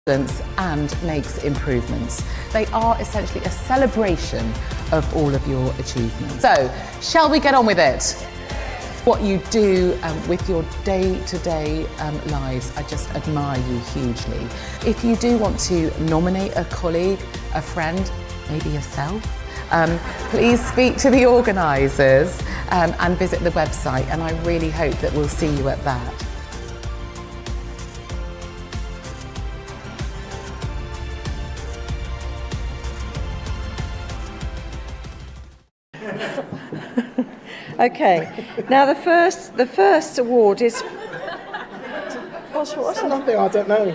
and makes improvements. They are essentially a celebration of all of your achievements. So, shall we get on with it? What you do with your day-to-day lives, I just admire you hugely. If you do want to nominate a colleague, a friend, maybe yourself, please speak to the organisers and visit the website, and I really hope that we'll see you at that. Okay, now the first award is. What's nothing, I don't know.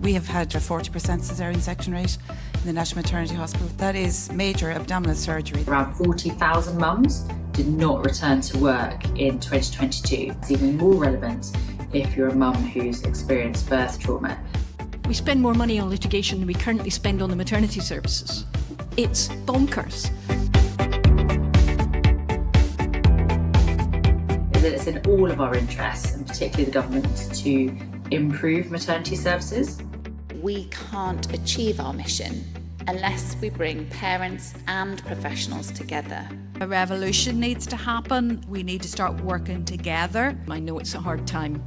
We have had a 40% caesarean section rate in the National Maternity Hospital. That is major abdominal surgery. Around 40,000 mums did not return to work in 2022. It's even more relevant if you're a mum who's experienced birth trauma. We spend more money on litigation than we currently spend on the maternity services. It's bonkers. It's in all of our interests, and particularly the government, to improve maternity services. We can't achieve our mission unless we bring parents and professionals together. A revolution needs to happen. We need to start working together. I know it's a hard time,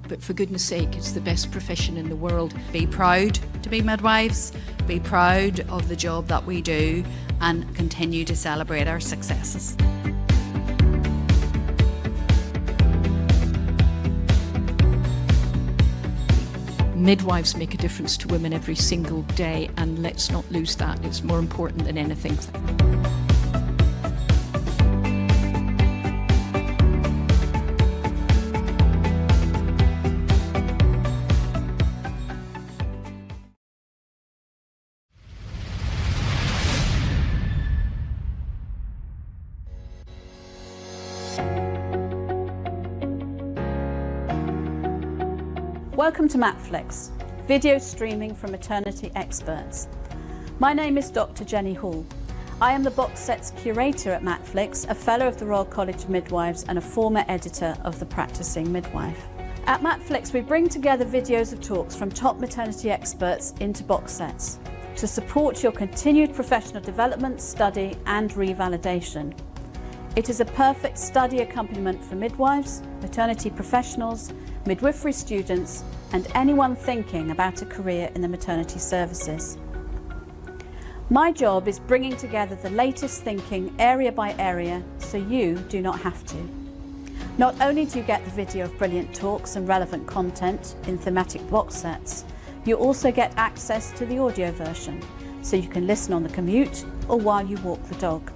but for goodness sake, it's the best profession in the world. Be proud to be midwives, be proud of the job that we do, and continue to celebrate our successes. Midwives make a difference to women every single day, and let's not lose that. It's more important than anything. Welcome to Matflix, video streaming from maternity experts. My name is Dr. Jenny Hall. I am the box sets curator at Matflix, a fellow of the Royal College of Midwives and a former editor of The Practicing Midwife. At Matflix, we bring together videos of talks from top maternity experts into box sets to support your continued professional development, study and revalidation. It is a perfect study accompaniment for midwives, maternity professionals, midwifery students and anyone thinking about a career in the maternity services. My job is bringing together the latest thinking area by area so you do not have to. Not only do you get the video of brilliant talks and relevant content in thematic box sets, you also get access to the audio version so you can listen on the commute or while you walk the dog.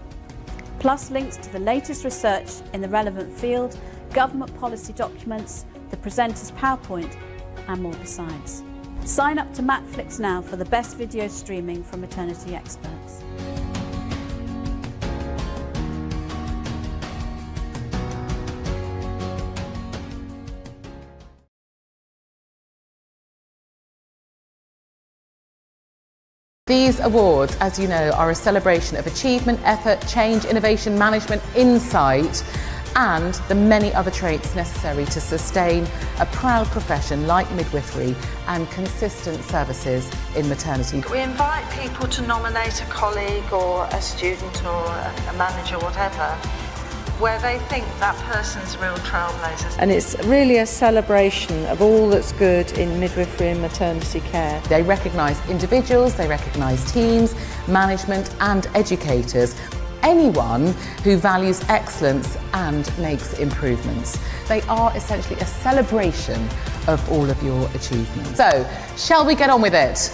Plus links to the latest research in the relevant field, government policy documents, the presenter's PowerPoint and more besides. Sign up to Matflix now for the best video streaming from maternity experts. These awards, as you know, are a celebration of achievement, effort, change, innovation, management, insight, and the many other traits necessary to sustain a proud profession like midwifery and consistent services in maternity. We invite people to nominate a colleague or a student or a manager, whatever, where they think that person's real trailblazers. And it's really a celebration of all that's good in midwifery and maternity care. They recognise individuals, they recognise teams, management and educators. Anyone who values excellence and makes improvements. They are essentially a celebration of all of your achievements. So, shall we get on with it?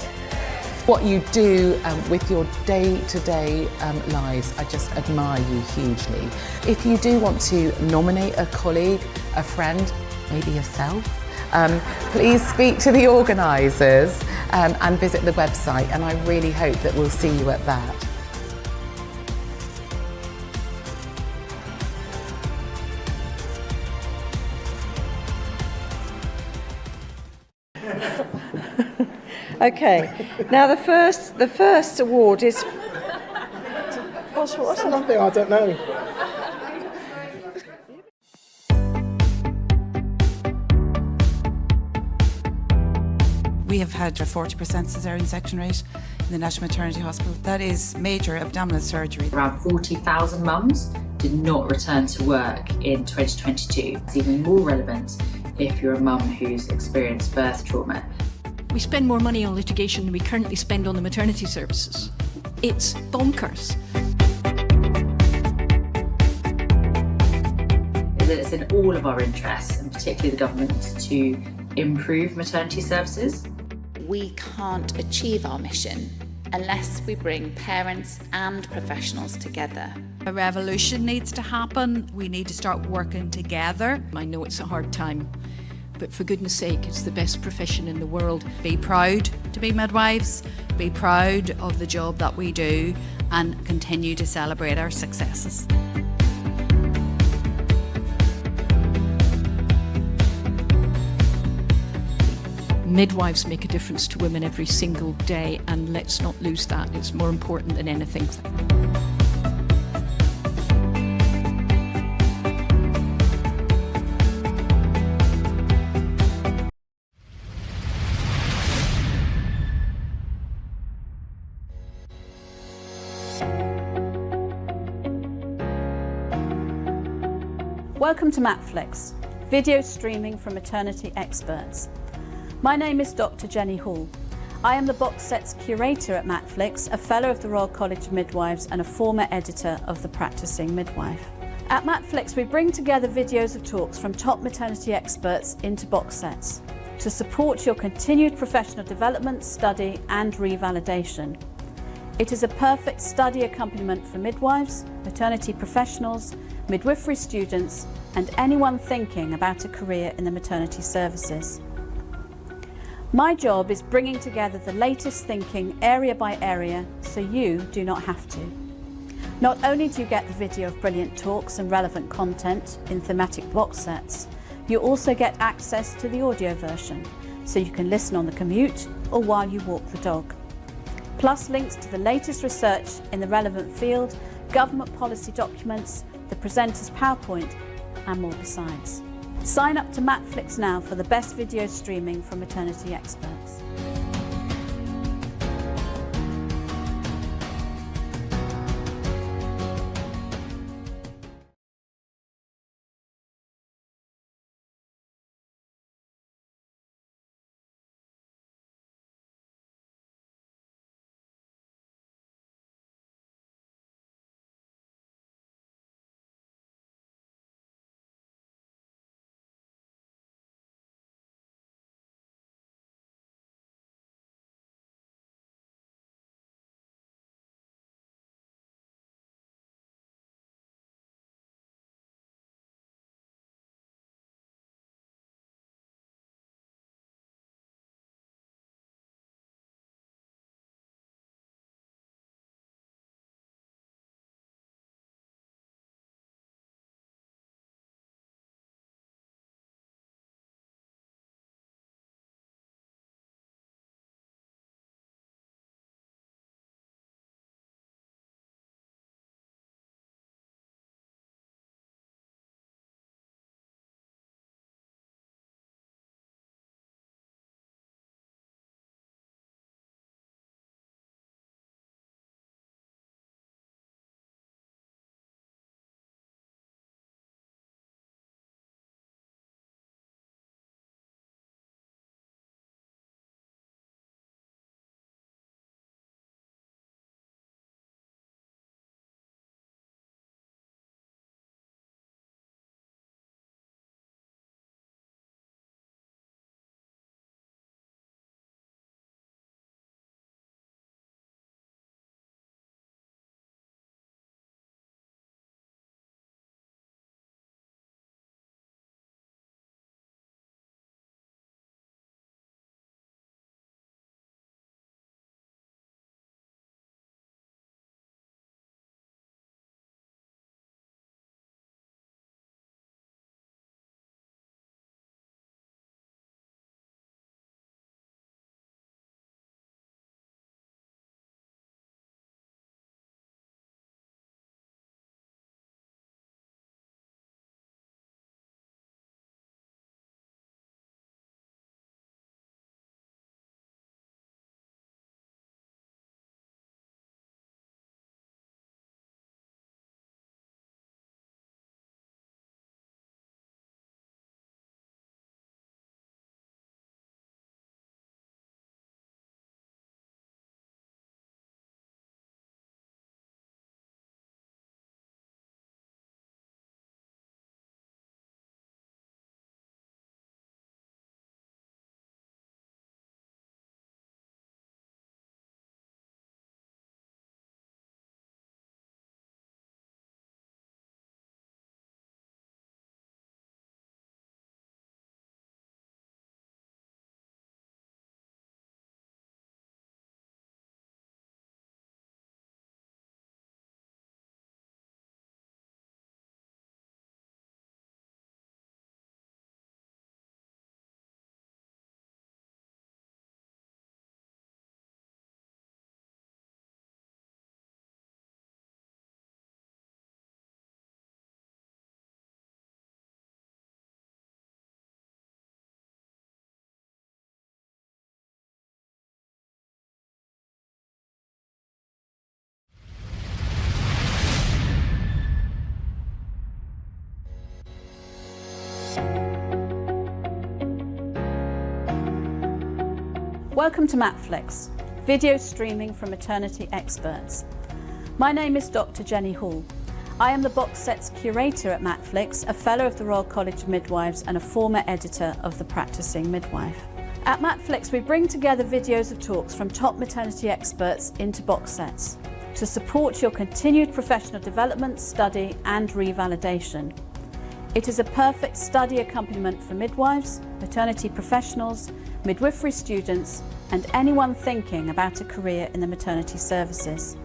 What you do with your day-to-day lives, I just admire you hugely. If you do want to nominate a colleague, a friend, maybe yourself, please speak to the organisers and visit the website, and I really hope that we'll see you at that. Okay, now the first award is. What's nothing, I don't know. We have had a 40% caesarean section rate in the National Maternity Hospital. That is major abdominal surgery. Around 40,000 mums did not return to work in 2022. It's even more relevant if you're a mum who's experienced birth trauma. We spend more money on litigation than we currently spend on the maternity services. It's bonkers. That it's in all of our interests, and particularly the government, to improve maternity services. We can't achieve our mission unless we bring parents and professionals together. A revolution needs to happen. We need to start working together. I know it's a hard time, but for goodness sake, it's the best profession in the world. Be proud to be midwives, be proud of the job that we do, and continue to celebrate our successes. Midwives make a difference to women every single day, and let's not lose that. It's more important than anything. Welcome to Matflix, video streaming from maternity experts. My name is Dr. Jenny Hall. I am the box set's curator at Matflix, a fellow of the Royal College of Midwives and a former editor of The Practicing Midwife. At Matflix, we bring together videos of talks from top maternity experts into box sets to support your continued professional development, study and revalidation. It is a perfect study accompaniment for midwives, maternity professionals, midwifery students and anyone thinking about a career in the maternity services. My job is bringing together the latest thinking area by area so you do not have to. Not only do you get the video of brilliant talks and relevant content in thematic box sets, you also get access to the audio version so you can listen on the commute or while you walk the dog. Plus links to the latest research in the relevant field, government policy documents, the presenter's PowerPoint and more besides. Sign up to Matflix now for the best video streaming from maternity experts. Welcome to Matflix, video streaming from maternity experts. My name is Dr. Jenny Hall. I am the box sets curator at Matflix, a fellow of the Royal College of Midwives and a former editor of The Practicing Midwife. At Matflix, we bring together videos of talks from top maternity experts into box sets to support your continued professional development, study and revalidation. It is a perfect study accompaniment for midwives, maternity professionals, midwifery students and anyone thinking about a career in the maternity services.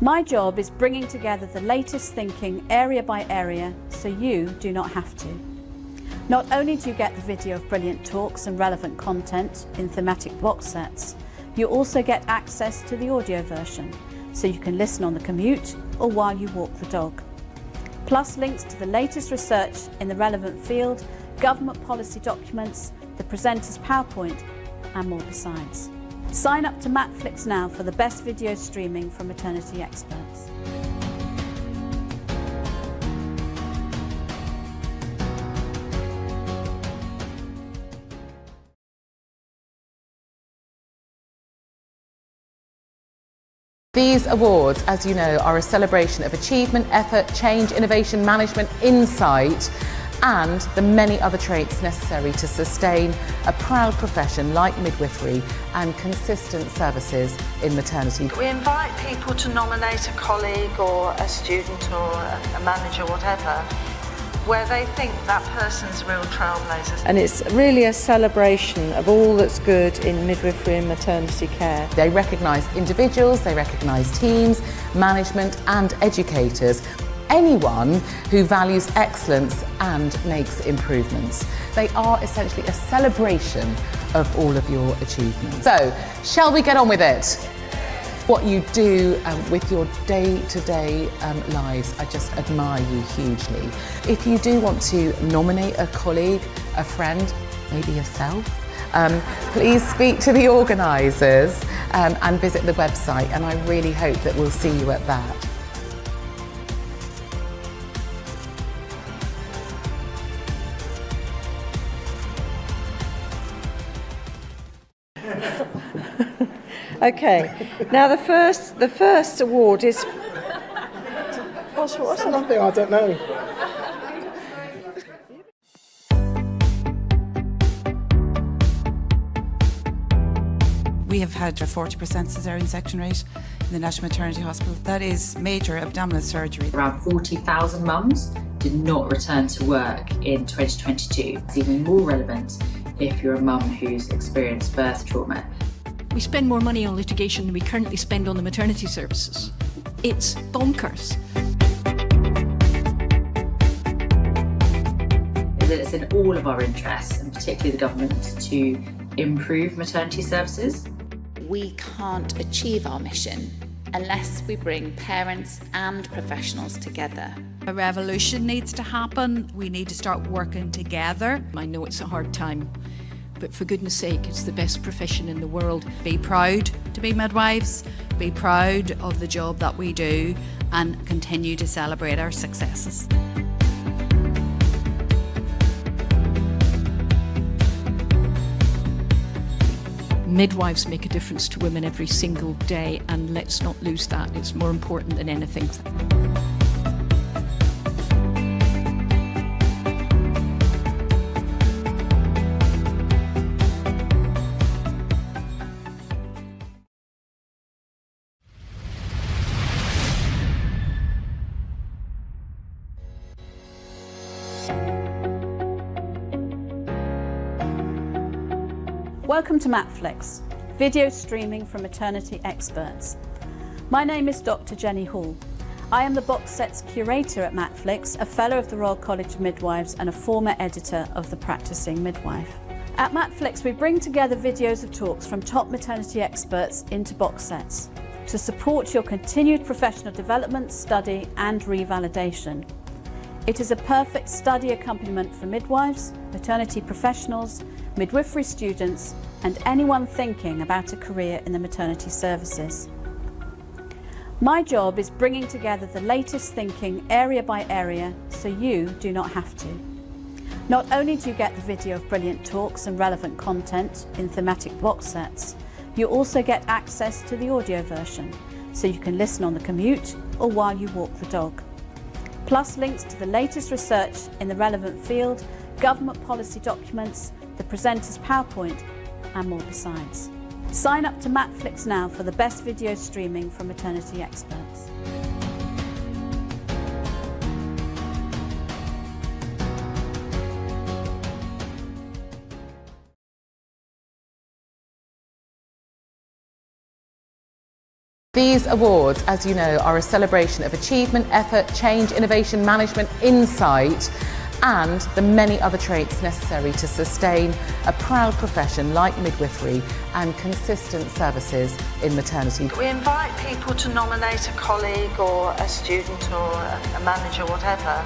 My job is bringing together the latest thinking area by area so you do not have to. Not only do you get the video of brilliant talks and relevant content in thematic box sets, you also get access to the audio version so you can listen on the commute or while you walk the dog. Plus links to the latest research in the relevant field, government policy documents, the presenter's PowerPoint and more besides. Sign up to Matflix now for the best video streaming from maternity experts. These awards, as you know, are a celebration of achievement, effort, change, innovation, management, insight, and the many other traits necessary to sustain a proud profession like midwifery and consistent services in maternity. We invite people to nominate a colleague or a student or a manager, whatever, where they think that person's real trailblazers. And it's really a celebration of all that's good in midwifery and maternity care. They recognise individuals, they recognise teams, management and educators. Anyone who values excellence and makes improvements. They are essentially a celebration of all of your achievements. So, shall we get on with it? What you do with your day-to-day lives, I just admire you hugely. If you do want to nominate a colleague, a friend, maybe yourself, please speak to the organisers and visit the website, and I really hope that we'll see you at that. Okay, now the first award is. What's nothing, I don't know. We have had a 40% caesarean section rate in the National Maternity Hospital. That is major abdominal surgery. Around 40,000 mums did not return to work in 2022. It's even more relevant if you're a mum who's experienced birth trauma. We spend more money on litigation than we currently spend on the maternity services. It's bonkers. It's in all of our interests, and particularly the government, to improve maternity services. We can't achieve our mission unless we bring parents and professionals together. A revolution needs to happen. We need to start working together. I know it's a hard time, but for goodness sake, it's the best profession in the world. Be proud to be midwives, be proud of the job that we do and continue to celebrate our successes. Midwives make a difference to women every single day, and let's not lose that. It's more important than anything. Welcome to Matflix, video streaming from maternity experts. My name is Dr. Jenny Hall. I am the box sets curator at Matflix, a fellow of the Royal College of Midwives and a former editor of The Practicing Midwife. At Matflix, we bring together videos of talks from top maternity experts into box sets to support your continued professional development, study and revalidation. It is a perfect study accompaniment for midwives, maternity professionals, midwifery students and anyone thinking about a career in the maternity services. My job is bringing together the latest thinking area by area so you do not have to. Not only do you get the video of brilliant talks and relevant content in thematic box sets, you also get access to the audio version, so you can listen on the commute or while you walk the dog. Plus links to the latest research in the relevant field, government policy documents, the presenter's PowerPoint, and more besides. Sign up to Matflix now for the best video streaming from maternity experts. These awards, as you know, are a celebration of achievement, effort, change, innovation, management, insight, and the many other traits necessary to sustain a proud profession like midwifery and consistent services in maternity. We invite people to nominate a colleague or a student or a manager, whatever,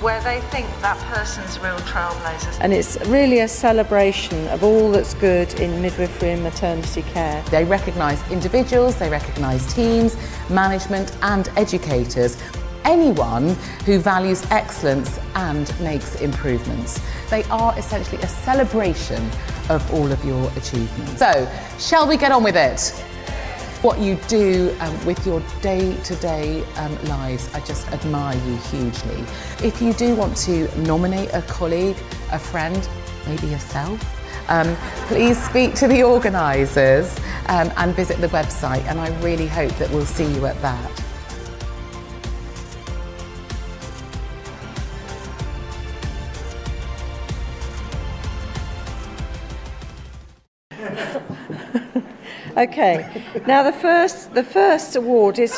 where they think that person's real trailblazers. And it's really a celebration of all that's good in midwifery and maternity care. They recognise individuals, they recognise teams, management and educators. Anyone who values excellence and makes improvements. They are essentially a celebration of all of your achievements. So, shall we get on with it? What you do with your day-to-day lives, I just admire you hugely. If you do want to nominate a colleague, a friend, maybe yourself, please speak to the organisers and visit the website, and I really hope that we'll see you at that. Okay, now the first award is...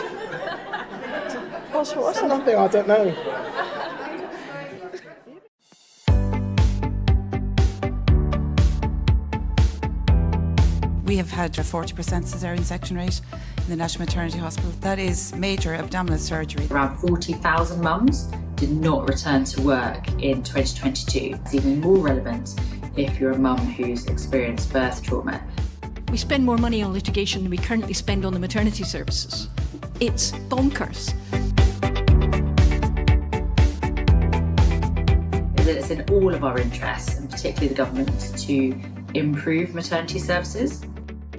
What's nothing, I don't know. We have had a 40% caesarean section rate in the National Maternity Hospital. That is major abdominal surgery. Around 40,000 mums did not return to work in 2022. It's even more relevant if you're a mum who's experienced birth trauma. We spend more money on litigation than we currently spend on the maternity services. It's bonkers. It's in all of our interests, and particularly the government, to improve maternity services.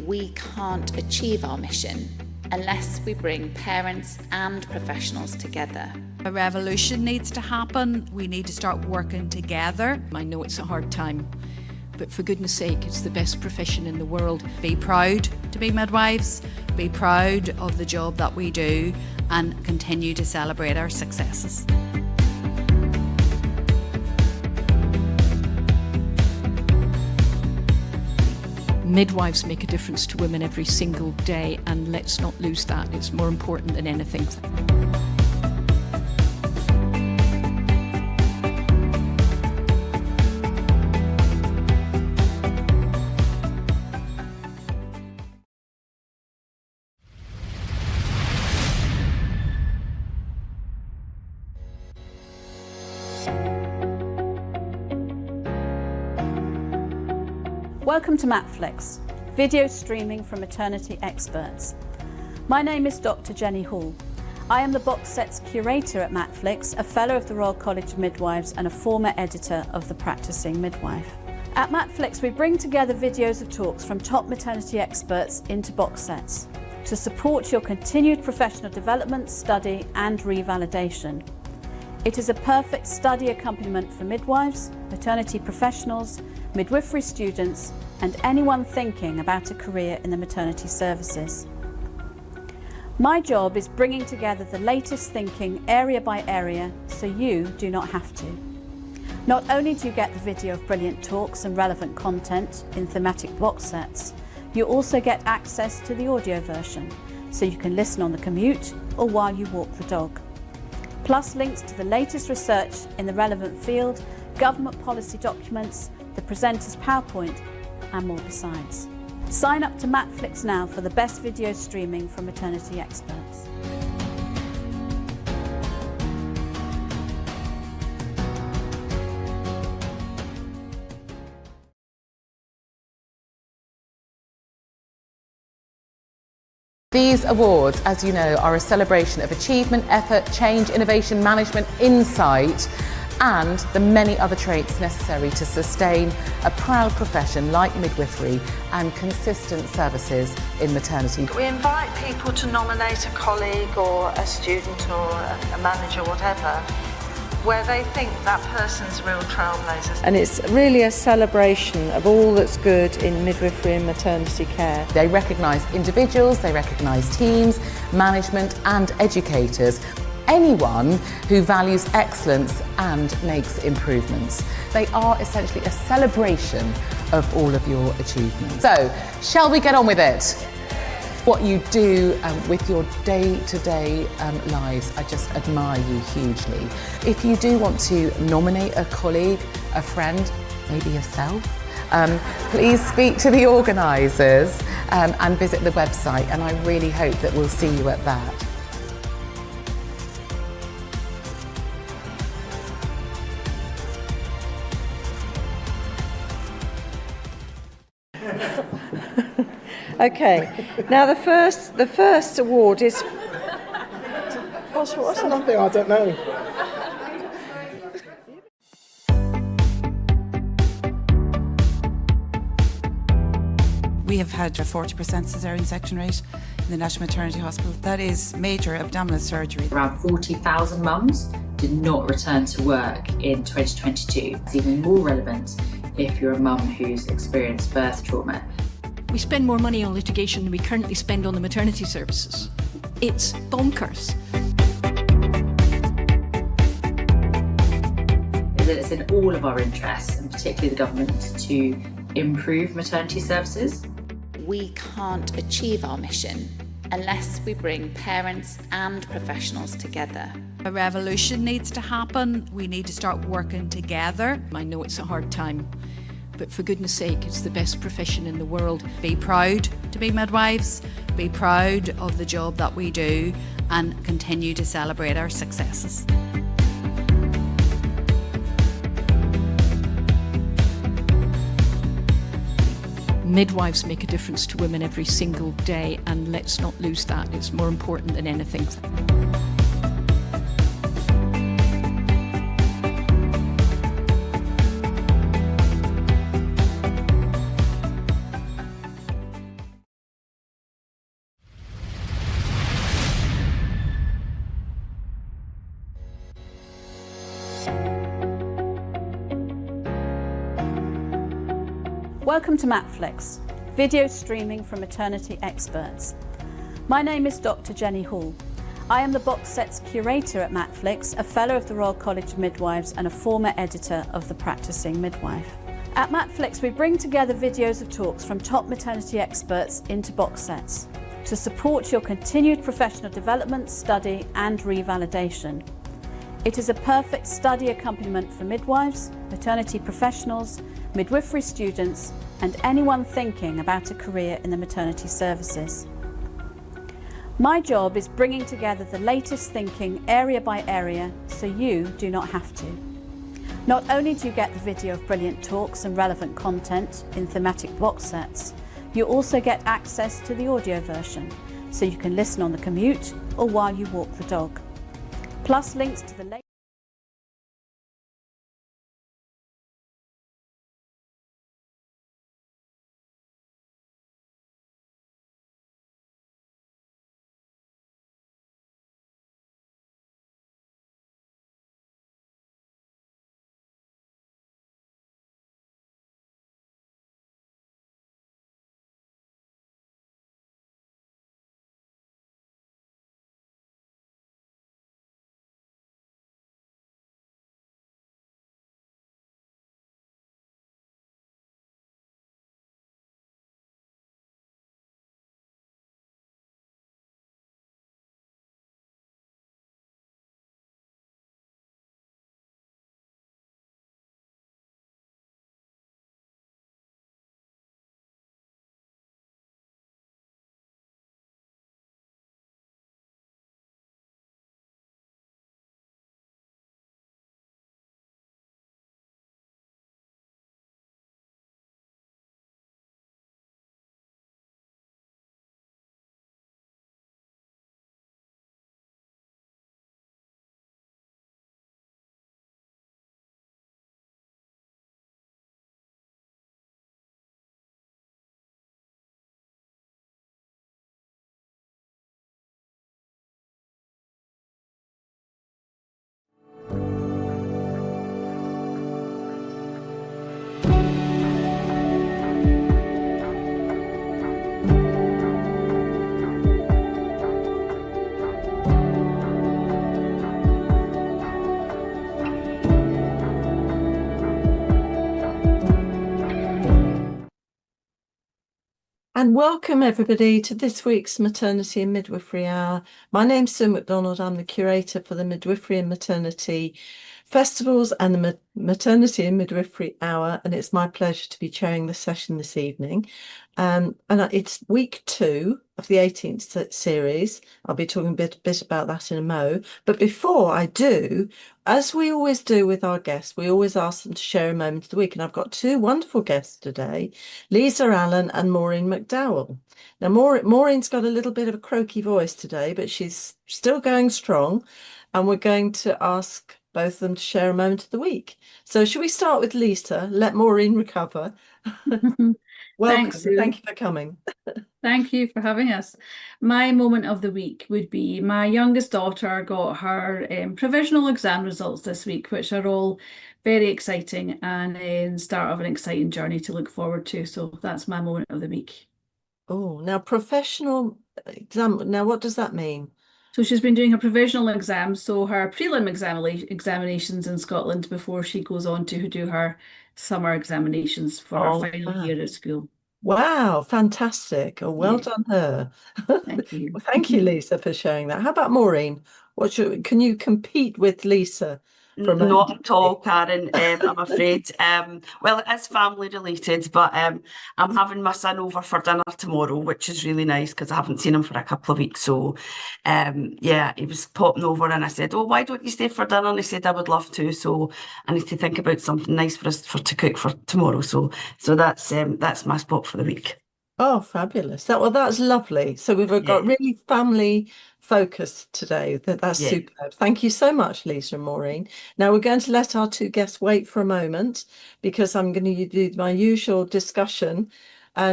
We can't achieve our mission unless we bring parents and professionals together. A revolution needs to happen. We need to start working together. I know it's a hard time, but for goodness sake, it's the best profession in the world. Be proud to be midwives, be proud of the job that we do, and continue to celebrate our successes. Midwives make a difference to women every single day, and let's not lose that. It's more important than anything. Welcome to Matflix, video streaming from maternity experts. My name is Dr. Jenny Hall. I am the box sets curator at Matflix, a fellow of the Royal College of Midwives and a former editor of The Practicing Midwife. At Matflix, we bring together videos of talks from top maternity experts into box sets to support your continued professional development, study and revalidation. It is a perfect study accompaniment for midwives, maternity professionals, midwifery students and anyone thinking about a career in the maternity services. My job is bringing together the latest thinking area by area so you do not have to. Not only do you get the video of brilliant talks and relevant content in thematic box sets, you also get access to the audio version so you can listen on the commute or while you walk the dog. Plus links to the latest research in the relevant field, government policy documents, the presenter's PowerPoint and more besides. Sign up to Matflix now for the best video streaming from maternity experts. These awards, as you know, are a celebration of achievement, effort, change, innovation, management, insight, and the many other traits necessary to sustain a proud profession like midwifery and consistent services in maternity. We invite people to nominate a colleague or a student or a manager, whatever, where they think that person's real trailblazers. And it's really a celebration of all that's good in midwifery and maternity care. They recognise individuals, they recognise teams, management and educators. Anyone who values excellence and makes improvements. They are essentially a celebration of all of your achievements. So, shall we get on with it? What you do with your day-to-day lives, I just admire you hugely. If you do want to nominate a colleague, a friend, maybe yourself, please speak to the organisers and visit the website, and I really hope that we'll see you at that. Okay, now the first award is... What's Nothing, I don't know. We have had a 40% caesarean section rate in the National Maternity Hospital. That is major abdominal surgery. Around 40,000 mums did not return to work in 2022. It's even more relevant if you're a mum who's experienced birth trauma. We spend more money on litigation than we currently spend on the maternity services. It's bonkers. It's in all of our interests, and particularly the government, to improve maternity services. We can't achieve our mission unless we bring parents and professionals together. A revolution needs to happen. We need to start working together. I know it's a hard time, but for goodness sake, it's the best profession in the world. Be proud to be midwives, be proud of the job that we do, and continue to celebrate our successes. Midwives make a difference to women every single day, and let's not lose that. It's more important than anything. Welcome to Matflix, video streaming from maternity experts. My name is Dr. Jenny Hall. I am the box sets curator at Matflix, a fellow of the Royal College of Midwives and a former editor of The Practicing Midwife. At Matflix, we bring together videos of talks from top maternity experts into box sets to support your continued professional development, study and revalidation. It is a perfect study accompaniment for midwives, maternity professionals, midwifery students and anyone thinking about a career in the maternity services. My job is bringing together the latest thinking area by area so you do not have to. Not only do you get the video of brilliant talks and relevant content in thematic box sets, you also get access to the audio version so you can listen on the commute or while you walk the dog. Plus links to the latest And welcome everybody to this week's Maternity and Midwifery Hour. My name's Sue MacDonald. I'm the curator for the Midwifery and Maternity Festivals and the Maternity and Midwifery Hour, and it's my pleasure to be chairing the session this evening. And it's week 2 of the 18th series. I'll be talking a bit about that in a mo. But before I do, as we always do with our guests, we always ask them to share a moment of the week. And I've got 2 wonderful guests today, Lisa Allen and Maureen McDowell. Now, Maureen's got a little bit of a croaky voice today, but she's still going strong. And we're going to ask both of them to share a moment of the week. So should we start with Lisa? Let Maureen recover. Welcome. Thanks, Sue. Thank you for coming. Thank you for having us. My moment of the week would be my youngest daughter got her provisional exam results this week, which are all very exciting and start of an exciting journey to look forward to. So that's my moment of the week. Oh, now professional exam. Now, what does that mean? So she's been doing her provisional exams, so her prelim examinations in Scotland before she goes on to do her summer examinations for her final year at school. Wow, fantastic. Oh, well done her. Thank you. Well, thank you, Lisa, for sharing that. How about Maureen? Can you compete with Lisa? Not at all, Karen, I'm afraid. Well, it is family related, but I'm having my son over for dinner tomorrow, which is really nice because I haven't seen him for a couple of weeks. So, yeah, he was popping over and I said, oh, why don't you stay for dinner? And he said, I would love to. So I need to think about something nice for us to cook for tomorrow. So that's my spot for the week. Oh, fabulous. That's lovely. So we've got really family focused today. That's superb. Thank you so much, Lisa and Maureen. Now we're going to let our 2 guests wait for a moment because I'm going to do my usual discussion.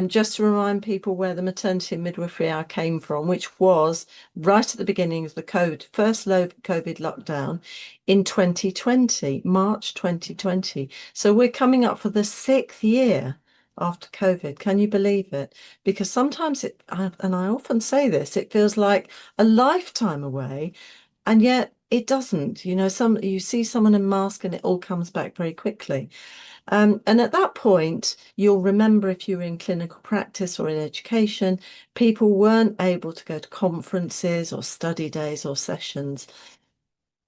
Just to remind people where the Maternity and Midwifery Hour came from, which was right at the beginning of the first COVID lockdown in 2020, March 2020. So we're coming up for the 6th year after COVID. Can you believe it? Because sometimes and I often say this, it feels like a lifetime away, and yet it doesn't. You know, you see someone in mask and it all comes back very quickly. And at that point, you'll remember if you were in clinical practice or in education, people weren't able to go to conferences or study days or sessions.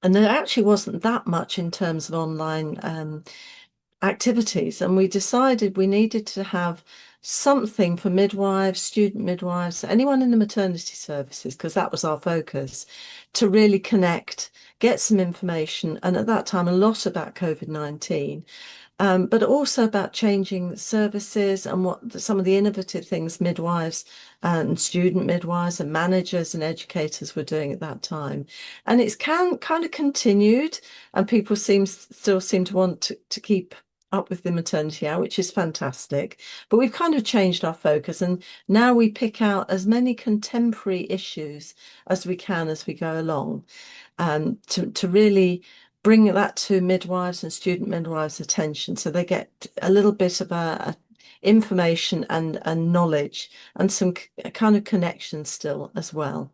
And there actually wasn't that much in terms of online activities, and we decided we needed to have something for midwives, student midwives, anyone in the maternity services, because that was our focus, to really connect, get some information, and at that time a lot about COVID-19, but also about changing services and what some of the innovative things midwives and student midwives and managers and educators were doing at that time. And it's kind of continued, and people still seem to want to keep up with the maternity hour, which is fantastic. But we've kind of changed our focus, and now we pick out as many contemporary issues as we can as we go along, to really bring that to midwives and student midwives' attention, so they get a little bit of information and knowledge and some kind of connection still as well.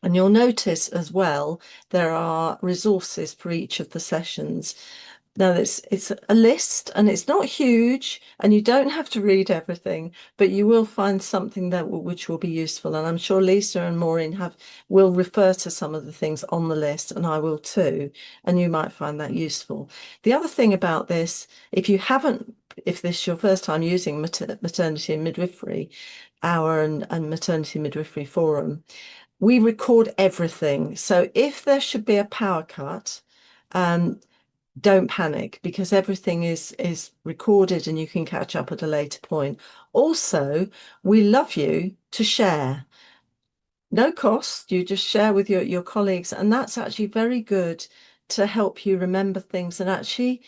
And you'll notice as well there are resources for each of the sessions. Now, it's a list, and it's not huge, and you don't have to read everything, but you will find something which will be useful. And I'm sure Lisa and Maureen will refer to some of the things on the list, and I will too, and you might find that useful. The other thing about this, if this is your first time using Maternity and Midwifery Hour and Maternity and Midwifery Forum, we record everything. So if there should be a power cut, don't panic, because everything is recorded and you can catch up at a later point. Also, we love you to share. No cost, you just share with your colleagues, and that's actually very good to help you remember things and actually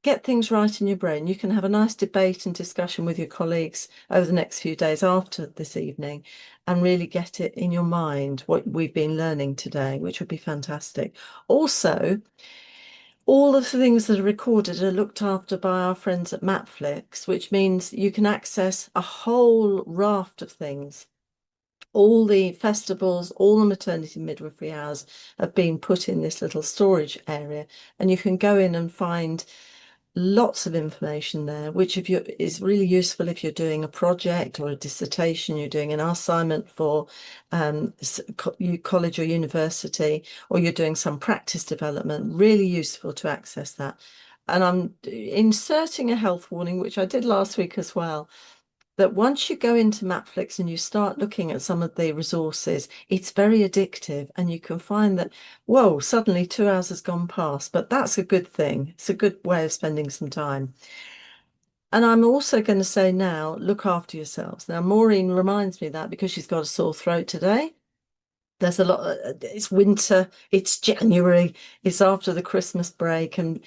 get things right in your brain. You can have a nice debate and discussion with your colleagues over the next few days after this evening and really get it in your mind, what we've been learning today, which would be fantastic. Also, all of the things that are recorded are looked after by our friends at Matflix, which means you can access a whole raft of things. All the festivals, all the maternity midwifery hours have been put in this little storage area, and you can go in and find lots of information there, which is really useful if you're doing a project or a dissertation, you're doing an assignment for college or university, or you're doing some practice development. Really useful to access that. And I'm inserting a health warning, which I did last week as well, that once you go into Matflix and you start looking at some of the resources, it's very addictive, and you can find that, whoa, suddenly 2 hours has gone past, but that's a good thing. It's a good way of spending some time. And I'm also going to say now, look after yourselves. Now, Maureen reminds me that because she's got a sore throat today. There's a lot, it's winter, it's January, it's after the Christmas break, and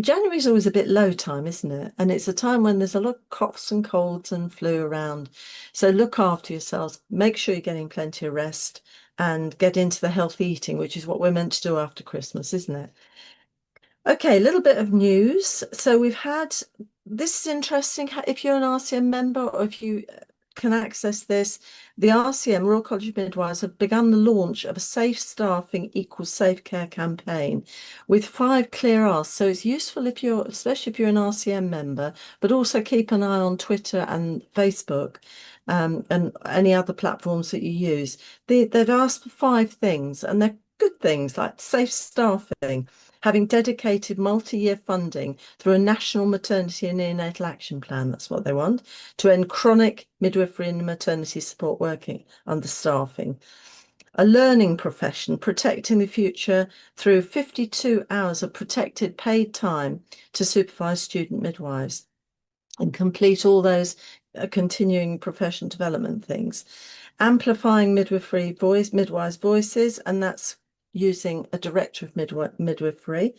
January is always a bit low time, isn't it? And it's a time when there's a lot of coughs and colds and flu around. So look after yourselves, make sure you're getting plenty of rest, and get into the healthy eating, which is what we're meant to do after Christmas, isn't it? Okay, a little bit of news. So this is interesting. If you're an RCM member, or if you can access this, the RCM, Royal College of Midwives, have begun the launch of a Safe Staffing equals Safe Care campaign with 5 clear asks. So it's useful especially if you're an RCM member, but also keep an eye on Twitter and Facebook and any other platforms that you use. They've asked for 5 things, and they're good things, like safe staffing, having dedicated multi-year funding through a national maternity and neonatal action plan. That's what they want, to end chronic midwifery and maternity support working understaffing. A learning profession, protecting the future through 52 hours of protected paid time to supervise student midwives, and complete all those continuing professional development things. Amplifying midwives' voices, and that's using a director of midwifery,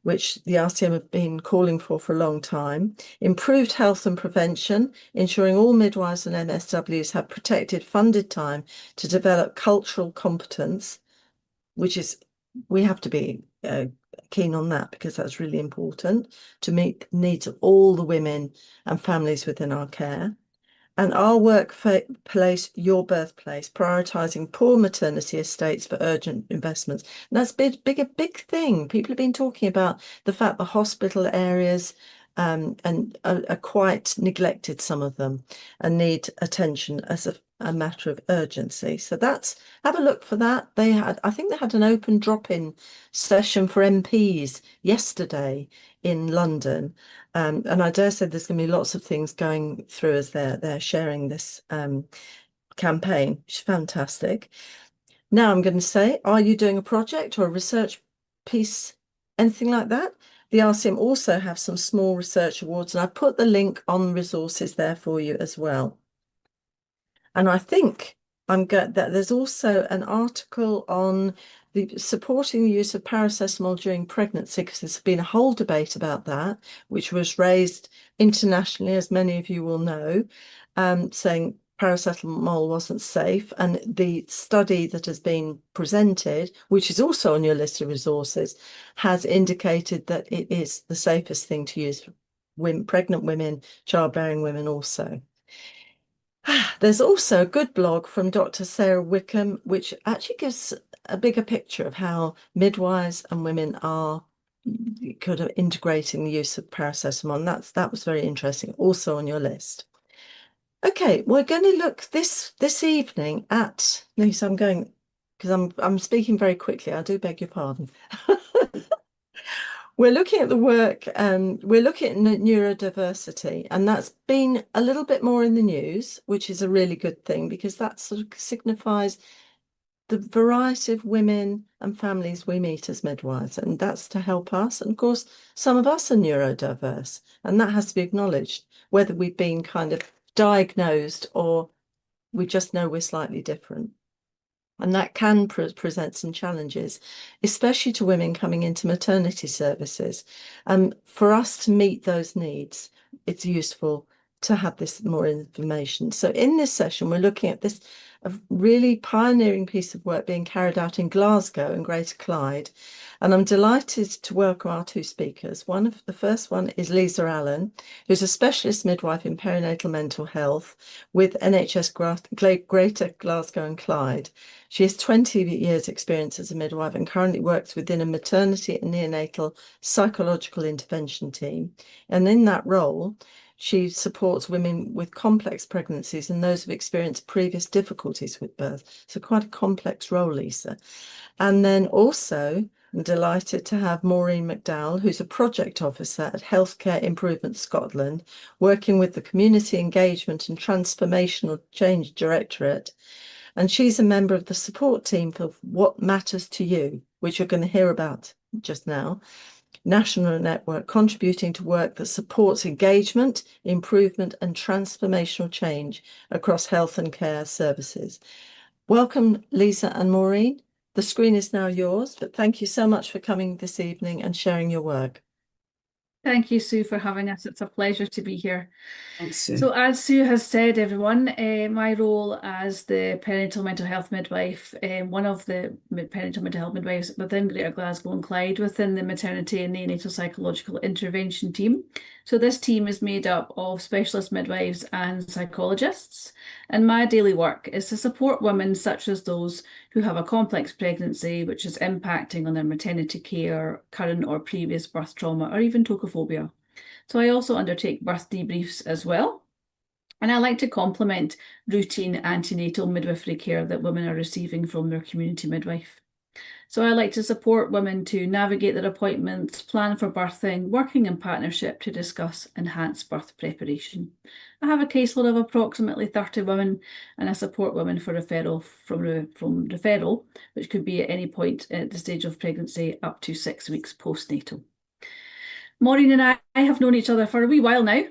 which the RCM have been calling for a long time. Improved health and prevention, ensuring all midwives and MSWs have protected funded time to develop cultural competence, which is, we have to be keen on that, because that's really important to meet the needs of all the women and families within our care. And our workplace, your birthplace, prioritising poor maternity estates for urgent investments. And that's a big thing. People have been talking about the fact the hospital areas and are quite neglected, some of them, and need attention as a matter of urgency. So have a look for that. I think they had an open drop-in session for MPs yesterday in London. And I dare say there's going to be lots of things going through as they're sharing this campaign, which is fantastic. Now I'm going to say, are you doing a project or a research piece, anything like that? The RCM also have some small research awards, and I put the link on resources there for you as well. And I think that there's also an article on supporting the use of paracetamol during pregnancy, because there's been a whole debate about that, which was raised internationally, as many of you will know, saying paracetamol wasn't safe. And the study that has been presented, which is also on your list of resources, has indicated that it is the safest thing to use for pregnant women, childbearing women also. There's also a good blog from Dr. Sarah Wickham, which actually gives a bigger picture of how midwives and women are kind of integrating the use of paracetamol. That was very interesting, also on your list. Okay, we're going to look this evening at, no, so I'm going, because I'm speaking very quickly, I do beg your pardon. We're looking at the work, we're looking at neurodiversity, and that's been a little bit more in the news, which is a really good thing, because that sort of signifies the variety of women and families we meet as midwives, and that's to help us. And of course, some of us are neurodiverse, and that has to be acknowledged, whether we've been kind of diagnosed or we just know we're slightly different. And that can present some challenges, especially to women coming into maternity services. For us to meet those needs, it's useful to have this more information. So in this session, we're looking at a really pioneering piece of work being carried out in Glasgow and Greater Clyde, And I'm delighted to welcome our two speakers. The first one is Lisa Allen, who's a specialist midwife in perinatal mental health with NHS Greater Glasgow and Clyde. She has 20 years experience as a midwife and currently works within a maternity and neonatal psychological intervention team. And in that role, she supports women with complex pregnancies and those who've experienced previous difficulties with birth. So quite a complex role, Lisa. And then also, I'm delighted to have Maureen McDowell, who's a project officer at Healthcare Improvement Scotland, working with the Community Engagement and Transformational Change Directorate. And she's a member of the support team for What Matters to You, which you're going to hear about just now. National network contributing to work that supports engagement, improvement and transformational change across health and care services. Welcome, Lisa and Maureen. The screen is now yours, but thank you so much for coming this evening and sharing your work. Thank you, Sue, for having us. It's a pleasure to be here. Thanks, Sue. So as Sue has said, everyone, my role as the perinatal mental health midwife, one of the perinatal mental health midwives within Greater Glasgow and Clyde within the maternity and neonatal psychological intervention team. So this team is made up of specialist midwives and psychologists, and my daily work is to support women such as those who have a complex pregnancy which is impacting on their maternity care, current or previous birth trauma, or even tocophobia. So I also undertake birth debriefs as well. And I like to complement routine antenatal midwifery care that women are receiving from their community midwife. So I like to support women to navigate their appointments, plan for birthing, working in partnership to discuss enhanced birth preparation. I have a caseload of approximately 30 women, and I support women for referral from referral, which could be at any point at the stage of pregnancy up to 6 weeks postnatal. Maureen and I have known each other for a wee while now.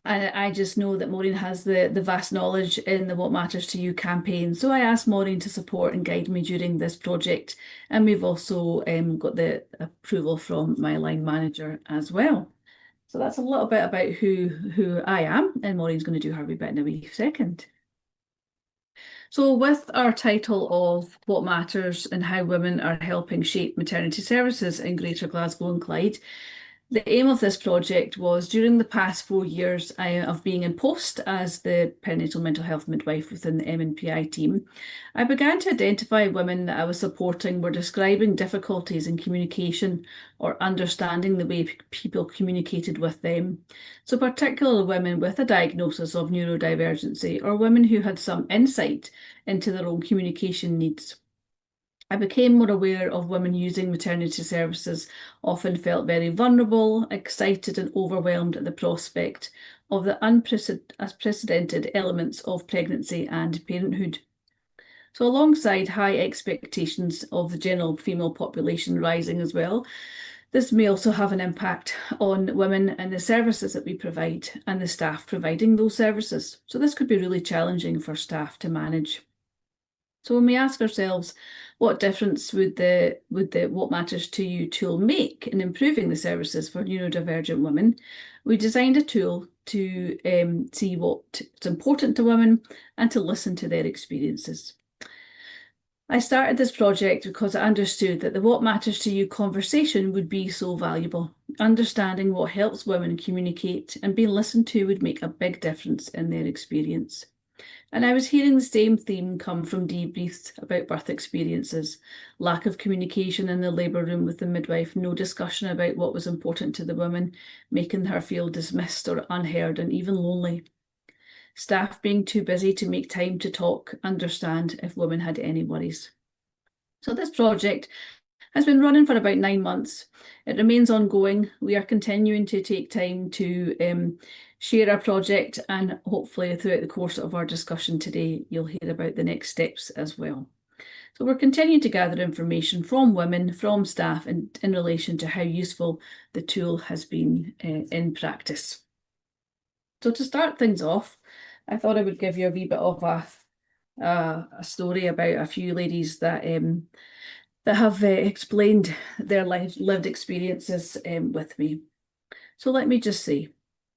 And I just know that Maureen has the vast knowledge in the What Matters to You campaign. So I asked Maureen to support and guide me during this project. And we've also got the approval from my line manager as well. So that's a little bit about who I am. And Maureen's going to do her wee bit in a wee second. So with our title of What Matters and How Women Are Helping Shape Maternity Services in Greater Glasgow and Clyde, the aim of this project was, during the past 4 years of being in post as the perinatal mental health midwife within the MNPI team, I began to identify women that I was supporting were describing difficulties in communication or understanding the way people communicated with them. So particularly women with a diagnosis of neurodivergency or women who had some insight into their own communication needs. I became more aware of women using maternity services often felt very vulnerable, excited and overwhelmed at the prospect of the unprecedented elements of pregnancy and parenthood. So alongside high expectations of the general female population rising as well, this may also have an impact on women and the services that we provide and the staff providing those services. So this could be really challenging for staff to manage. So when we ask ourselves, what difference would the What Matters to You tool make in improving the services for neurodivergent women, we designed a tool to see what's important to women and to listen to their experiences. I started this project because I understood that the What Matters to You conversation would be so valuable. Understanding what helps women communicate and being listened to would make a big difference in their experience. And I was hearing the same theme come from debriefs about birth experiences, lack of communication in the labour room with the midwife, no discussion about what was important to the woman, making her feel dismissed or unheard and even lonely. Staff being too busy to make time to talk, understand if women had any worries. So this project has been running for about 9 months. It remains ongoing. We are continuing to take time to share our project, and hopefully throughout the course of our discussion today, you'll hear about the next steps as well. So we're continuing to gather information from women, from staff in relation to how useful the tool has been in practice. So to start things off, I thought I would give you a wee bit of a story about a few ladies that have explained their lived experiences with me. So let me just say,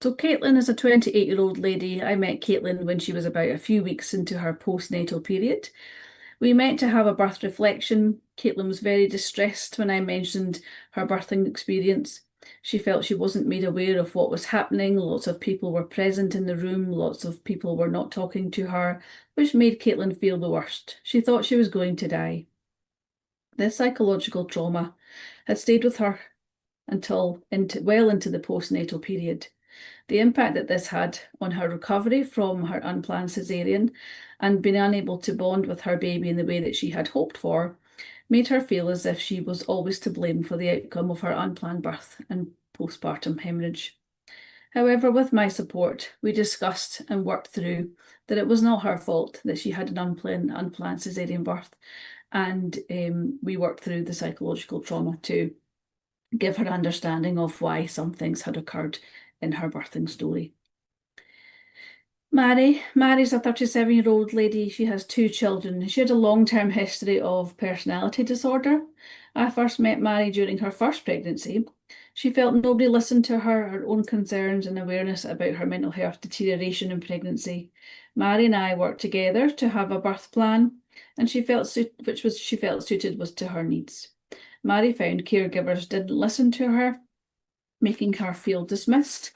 so Caitlin is a 28-year-old lady. I met Caitlin when she was about a few weeks into her postnatal period. We met to have a birth reflection. Caitlin was very distressed when I mentioned her birthing experience. She felt she wasn't made aware of what was happening. Lots of people were present in the room. Lots of people were not talking to her, which made Caitlin feel the worst. She thought she was going to die. This psychological trauma had stayed with her until well into the postnatal period. The impact that this had on her recovery from her unplanned caesarean and being unable to bond with her baby in the way that she had hoped for made her feel as if she was always to blame for the outcome of her unplanned birth and postpartum hemorrhage. However, with my support, we discussed and worked through that it was not her fault that she had an unplanned caesarean birth, and we worked through the psychological trauma to give her understanding of why some things had occurred in her birthing story. Mary's a 37-year-old lady. She has 2 children. She had a long-term history of personality disorder. I first met Mary during her first pregnancy. She felt nobody listened to her own concerns and awareness about her mental health deterioration in pregnancy. Mary and I worked together to have a birth plan, and she felt suited was to her needs. Mary found caregivers didn't listen to her, making her feel dismissed.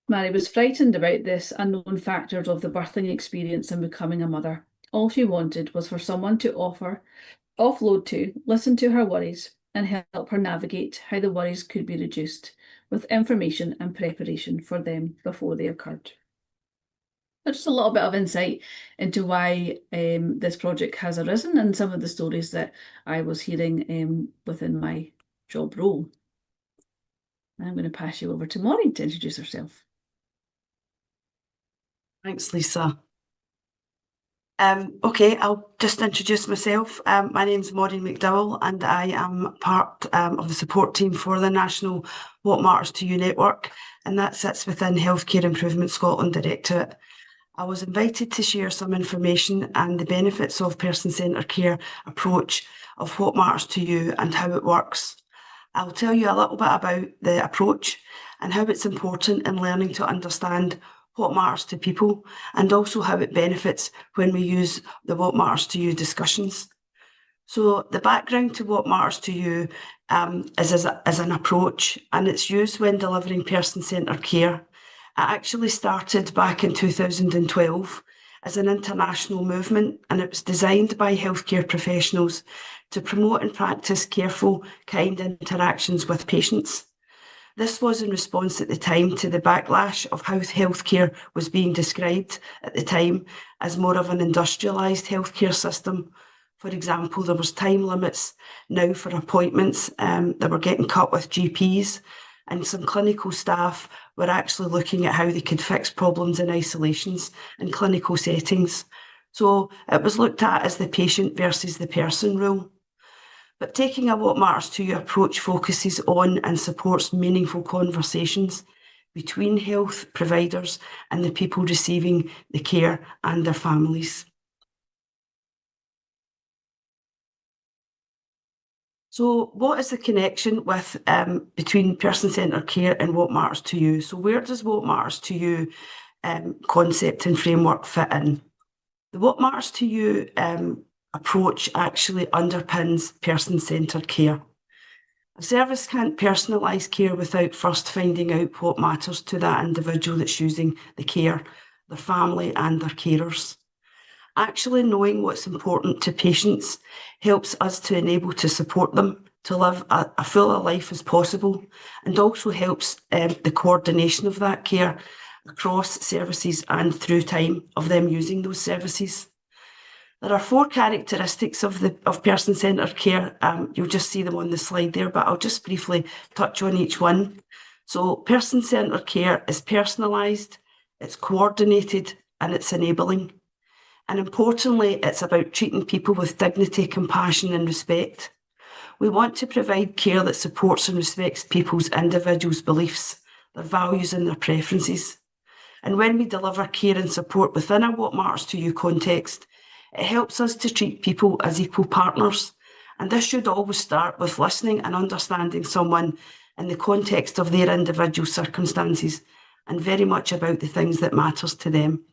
Mary was frightened about this unknown factors of the birthing experience and becoming a mother. All she wanted was for someone to offload to, listen to her worries, and help her navigate how the worries could be reduced, with information and preparation for them before they occurred. Just a little bit of insight into why this project has arisen and some of the stories that I was hearing within my job role. I'm going to pass you over to Maureen to introduce herself. Thanks, Lisa. Okay, I'll just introduce myself. My name's Maureen McDowell, and I am part of the support team for the National What Matters to You network, and that sits within Healthcare Improvement Scotland Directorate. I was invited to share some information and the benefits of person-centred care approach of What Matters to You and how it works. I'll tell you a little bit about the approach and how it's important in learning to understand what matters to people, and also how it benefits when we use the What Matters to You discussions. So the background to What Matters to You is an approach, and it's used when delivering person-centred care. It actually started back in 2012 as an international movement, and it was designed by healthcare professionals to promote and practice careful, kind interactions with patients. This was in response at the time to the backlash of how healthcare was being described at the time as more of an industrialised healthcare system. For example, there was time limits now for appointments that were getting cut with GPs, and some clinical staff were actually looking at how they could fix problems in isolations in clinical settings. So it was looked at as the patient versus the person rule. But taking a What Matters to You approach focuses on and supports meaningful conversations between health providers and the people receiving the care and their families. So what is the connection with between person-centred care and What Matters to You? So where does What Matters to You concept and framework fit in? The What Matters to You approach actually underpins person-centred care. A service can't personalise care without first finding out what matters to that individual that's using the care, their family and their carers. Actually knowing what's important to patients helps us to enable to support them to live a fuller life as possible, and also helps the coordination of that care across services and through time of them using those services. There are 4 characteristics of person-centred care. You'll just see them on the slide there, but I'll just briefly touch on each one. So person-centred care is personalised, it's coordinated, and it's enabling. And importantly, it's about treating people with dignity, compassion, and respect. We want to provide care that supports and respects people's individual beliefs, their values, and their preferences. And when we deliver care and support within a What Matters to You context, it helps us to treat people as equal partners, and this should always start with listening and understanding someone in the context of their individual circumstances, and very much about the things that matters to them.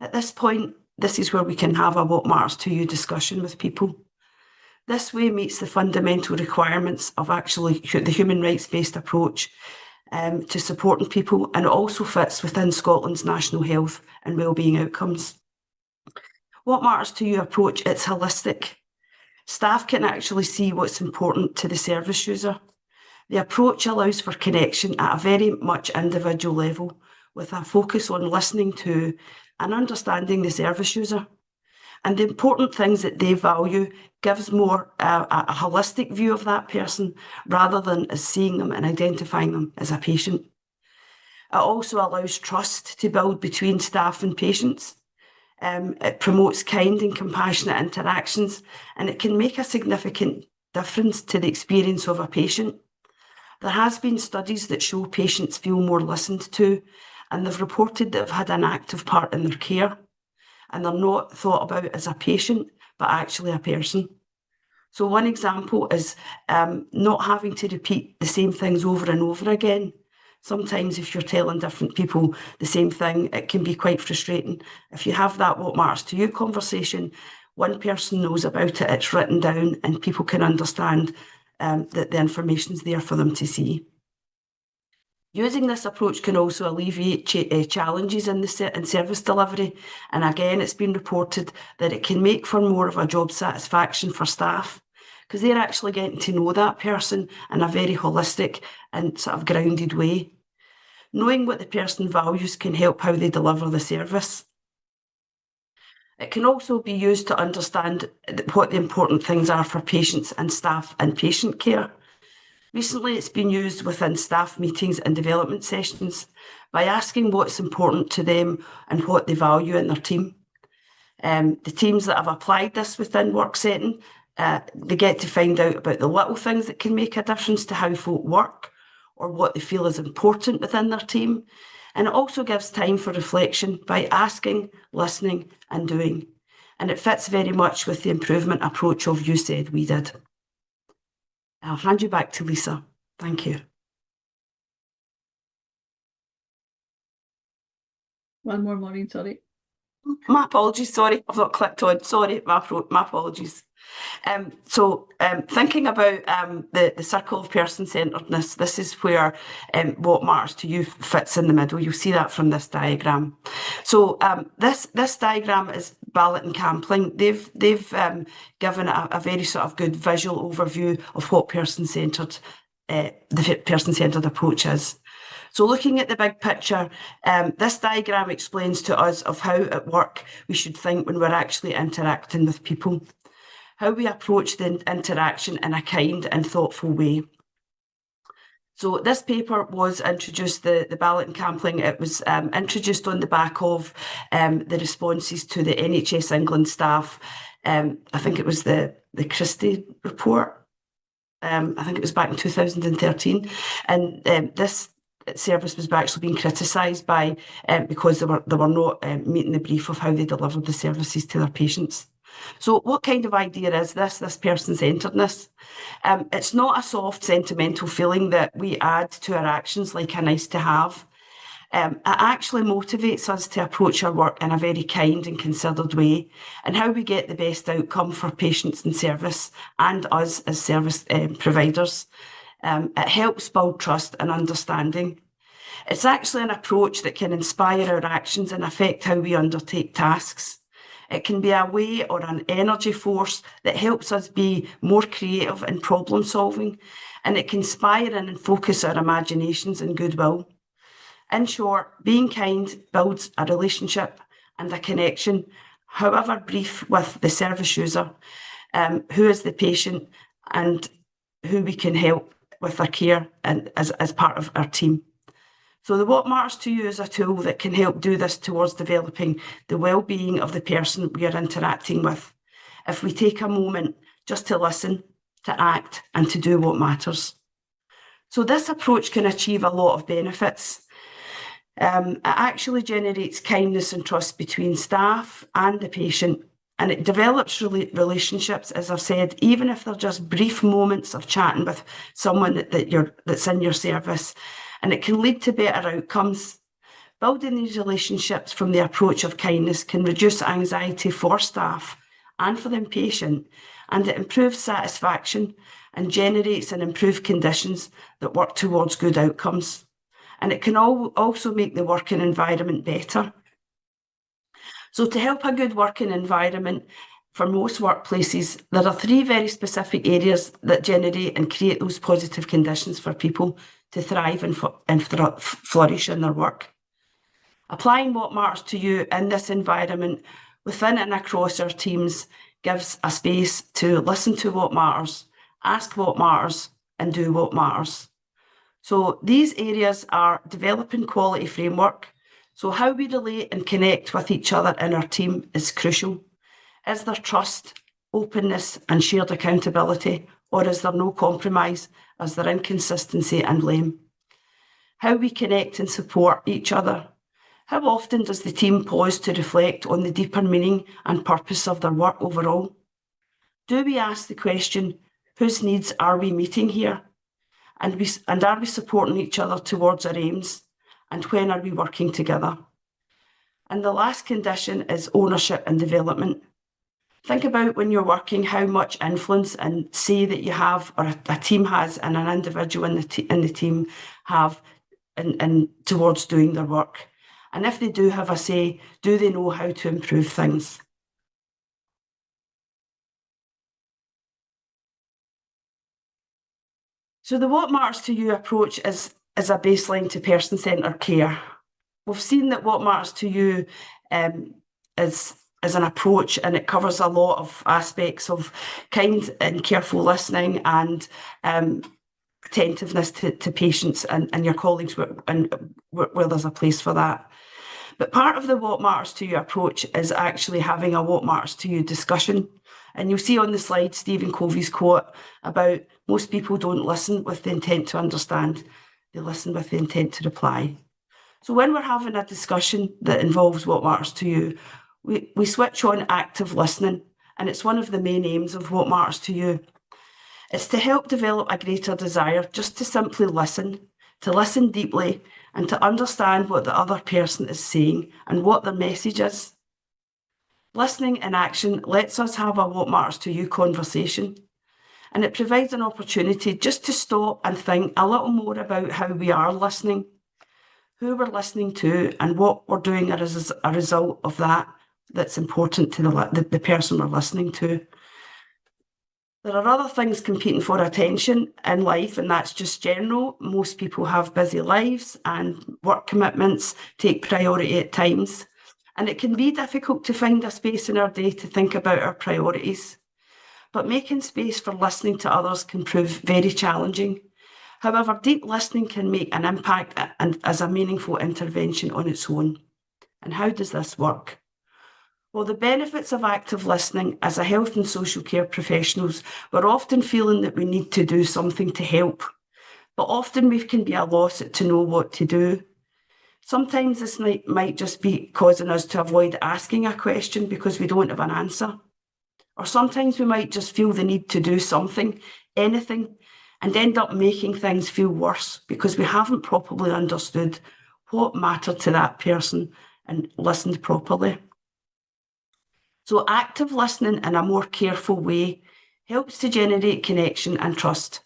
At this point, this is where we can have a what matters to you discussion with people. This way meets the fundamental requirements of actually the human rights-based approach to supporting people, and it also fits within Scotland's national health and wellbeing outcomes. What matters to you approach, it's holistic. Staff can actually see what's important to the service user. The approach allows for connection at a very much individual level, with a focus on listening to and understanding the service user. And the important things that they value gives more a holistic view of that person, rather than as seeing them and identifying them as a patient. It also allows trust to build between staff and patients. It promotes kind and compassionate interactions, and it can make a significant difference to the experience of a patient. There has been studies that show patients feel more listened to, and they've reported that they've had an active part in their care, and they're not thought about as a patient, but actually a person. So one example is not having to repeat the same things over and over again. Sometimes if you're telling different people the same thing, it can be quite frustrating. If you have that what matters to you conversation, one person knows about it, it's written down, and people can understand that the information's there for them to see. Using this approach can also alleviate challenges in service delivery, and again, it's been reported that it can make for more of a job satisfaction for staff, because they're actually getting to know that person in a very holistic and sort of grounded way. Knowing what the person values can help how they deliver the service. It can also be used to understand what the important things are for patients and staff and patient care. Recently, it's been used within staff meetings and development sessions by asking what's important to them and what they value in their team. The teams that have applied this within work setting, they get to find out about the little things that can make a difference to how folk work, or what they feel is important within their team. And it also gives time for reflection by asking, listening and doing. And it fits very much with the improvement approach of you said, we did. I'll hand you back to Lisa. Thank you. One more, Maureen, sorry. My apologies, sorry, I've not clicked on. Sorry, my apologies. Thinking about the circle of person-centeredness, this is where what matters to you fits in the middle. You'll see that from this diagram. So this diagram is Ballot and Campling. They've given a very sort of good visual overview of what person-centered the person-centered approach is. So looking at the big picture, this diagram explains to us of how at work we should think when we're actually interacting with people, how we approach the interaction in a kind and thoughtful way. So this paper was introduced, the Ballot and Campling, it was introduced on the back of the responses to the NHS England staff. I think it was the Christie report. I think it was back in 2013. And this service was actually being criticised by because they were not meeting the brief of how they delivered the services to their patients. So what kind of idea is this person-centeredness? It's not a soft, sentimental feeling that we add to our actions like a nice to have. It actually motivates us to approach our work in a very kind and considered way, and how we get the best outcome for patients in service and us as service providers. It helps build trust and understanding. It's actually an approach that can inspire our actions and affect how we undertake tasks. It can be a way or an energy force that helps us be more creative in problem solving, and it can inspire and focus our imaginations and goodwill. In short, being kind builds a relationship and a connection, however brief, with the service user, who is the patient and who we can help with their care and as part of our team. So the What Matters to You is a tool that can help do this towards developing the well-being of the person we are interacting with, if we take a moment just to listen, to act and to do what matters. So this approach can achieve a lot of benefits. It actually generates kindness and trust between staff and the patient, and it develops relationships, as I've said, even if they're just brief moments of chatting with someone that's in your service. And it can lead to better outcomes Building these relationships from the approach of kindness can reduce anxiety for staff and for the patient, and it improves satisfaction and generates and improved conditions that work towards good outcomes. And it can also make the working environment better. So to help a good working environment for most workplaces, there are 3 very specific areas that generate and create those positive conditions for people to thrive and flourish in their work. Applying what matters to you in this environment within and across our teams gives a space to listen to what matters, ask what matters, and do what matters. So these areas are developing quality framework. So how we relate and connect with each other in our team is crucial. Is there trust, openness, and shared accountability, or is there no compromise? Is there inconsistency and blame? How we connect and support each other. How often does the team pause to reflect on the deeper meaning and purpose of their work overall? Do we ask the question, whose needs are we meeting here? And are we supporting each other towards our aims? And when are we working together? And the last condition is ownership and development. Think about when you're working how much influence and say that you have, or a team has, and an individual in the team have in towards doing their work. And if they do have a say, do they know how to improve things? So the What Matters to You approach is a baseline to person-centred care. We've seen that what matters to you is an approach, and it covers a lot of aspects of kind and careful listening and attentiveness to patients and your colleagues where there's a place for that. But part of the What Matters to You approach is actually having a What Matters to You discussion. And you'll see on the slide Stephen Covey's quote about most people don't listen with the intent to understand, they listen with the intent to reply. So when we're having a discussion that involves What Matters to You, we switch on active listening, and it's one of the main aims of What Matters to You. It's to help develop a greater desire just to simply listen, to listen deeply, and to understand what the other person is saying and what their message is. Listening in action lets us have a What Matters to You conversation, and it provides an opportunity just to stop and think a little more about how we are listening, who we're listening to, and what we're doing as a result of that that's important to the person we're listening to. There are other things competing for attention in life, and that's just general. Most people have busy lives and work commitments take priority at times. And it can be difficult to find a space in our day to think about our priorities. But making space for listening to others can prove very challenging. However, deep listening can make an impact and as a meaningful intervention on its own. And how does this work? Well, the benefits of active listening as a health and social care professionals, we're often feeling that we need to do something to help, but often we can be at a loss to know what to do. Sometimes this might just be causing us to avoid asking a question because we don't have an answer. Or sometimes we might just feel the need to do something, anything, and end up making things feel worse because we haven't properly understood what mattered to that person and listened properly. So active listening in a more careful way helps to generate connection and trust.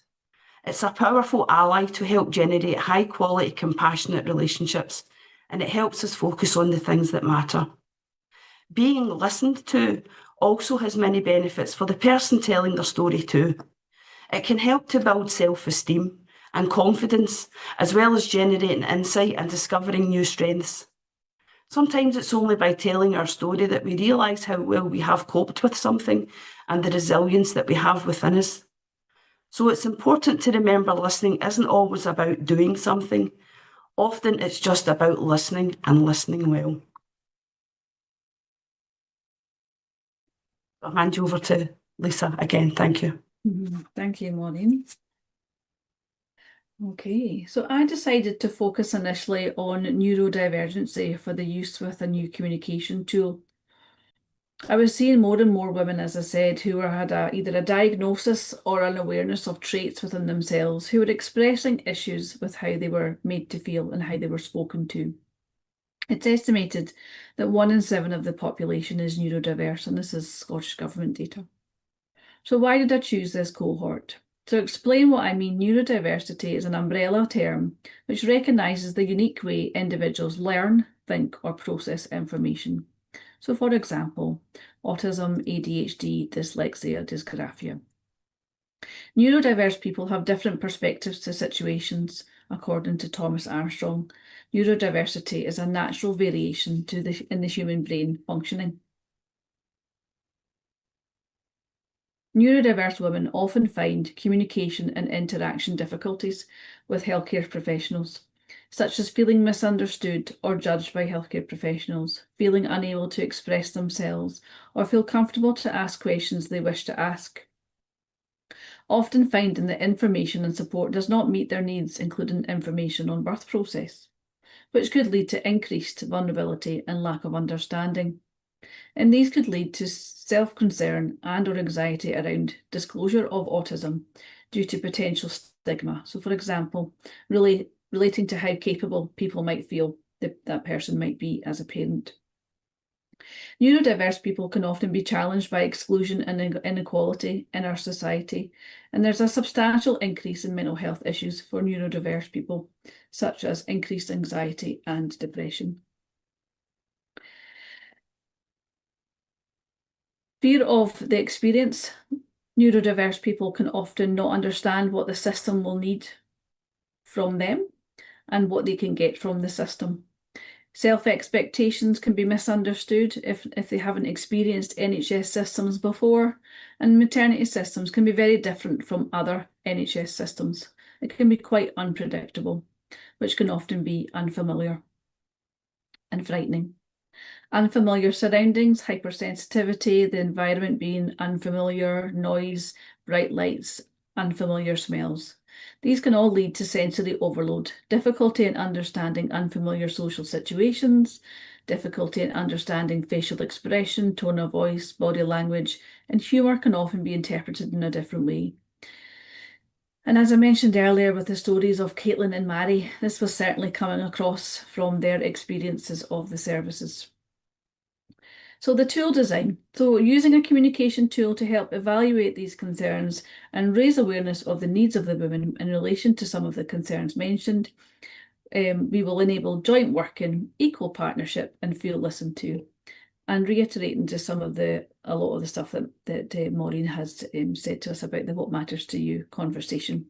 It's a powerful ally to help generate high quality, compassionate relationships, and it helps us focus on the things that matter. Being listened to also has many benefits for the person telling their story too. It can help to build self-esteem and confidence, as well as generating insight and discovering new strengths. Sometimes it's only by telling our story that we realise how well we have coped with something and the resilience that we have within us. So it's important to remember listening isn't always about doing something. Often it's just about listening and listening well. I'll hand you over to Lisa again. Thank you. Thank you, Maureen. Okay, so I decided to focus initially on neurodivergency for the use with a new communication tool. I was seeing more and more women, as I said, who had either a diagnosis or an awareness of traits within themselves, who were expressing issues with how they were made to feel and how they were spoken to. It's estimated that 1 in 7 of the population is neurodiverse, and this is Scottish Government data. So why did I choose this cohort? To explain what I mean, neurodiversity is an umbrella term which recognises the unique way individuals learn, think or process information. So for example, autism, ADHD, dyslexia, dysgraphia. Neurodiverse people have different perspectives to situations, according to Thomas Armstrong. Neurodiversity is a natural variation in the human brain functioning. Neurodiverse women often find communication and interaction difficulties with healthcare professionals, such as feeling misunderstood or judged by healthcare professionals, feeling unable to express themselves, or feel comfortable to ask questions they wish to ask. Often finding that information and support does not meet their needs, including information on birth process, which could lead to increased vulnerability and lack of understanding. And these could lead to self-concern and or anxiety around disclosure of autism due to potential stigma. So for example, relating to how capable people might feel that person might be as a parent. Neurodiverse people can often be challenged by exclusion and inequality in our society, and there's a substantial increase in mental health issues for neurodiverse people, such as increased anxiety and depression. Fear of the experience. Neurodiverse people can often not understand what the system will need from them and what they can get from the system. Self-expectations can be misunderstood if they haven't experienced NHS systems before, and maternity systems can be very different from other NHS systems. It can be quite unpredictable, which can often be unfamiliar and frightening. Unfamiliar surroundings, hypersensitivity, the environment being unfamiliar, noise, bright lights, unfamiliar smells. These can all lead to sensory overload, difficulty in understanding unfamiliar social situations, difficulty in understanding facial expression, tone of voice, body language, and humour can often be interpreted in a different way. And as I mentioned earlier with the stories of Caitlin and Mary, this was certainly coming across from their experiences of the services. So the tool design. So using a communication tool to help evaluate these concerns and raise awareness of the needs of the women in relation to some of the concerns mentioned, we will enable joint working, equal partnership and feel listened to. And reiterating to a lot of the stuff that Maureen has said to us about the What Matters to You conversation.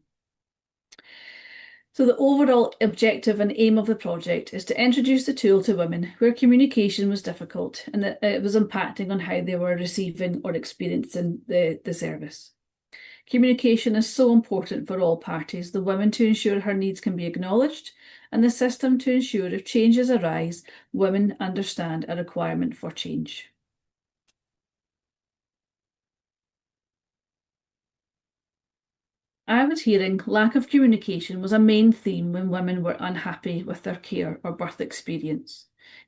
So the overall objective and aim of the project is to introduce the tool to women where communication was difficult and that it was impacting on how they were receiving or experiencing the service. Communication is so important for all parties, the woman to ensure her needs can be acknowledged and the system to ensure if changes arise, women understand a requirement for change. I was hearing lack of communication was a main theme when women were unhappy with their care or birth experience.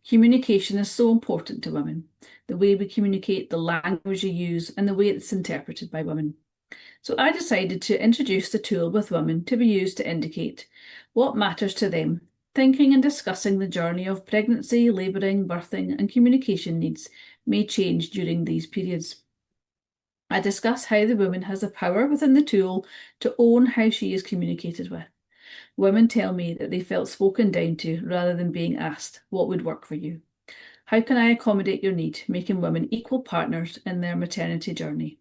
Communication is so important to women, the way we communicate, the language we use, and the way it's interpreted by women. So I decided to introduce the tool with women to be used to indicate what matters to them, thinking and discussing the journey of pregnancy, labouring, birthing, and communication needs may change during these periods. I discuss how the woman has the power within the tool to own how she is communicated with. Women tell me that they felt spoken down to rather than being asked, what would work for you? How can I accommodate your need, making women equal partners in their maternity journey?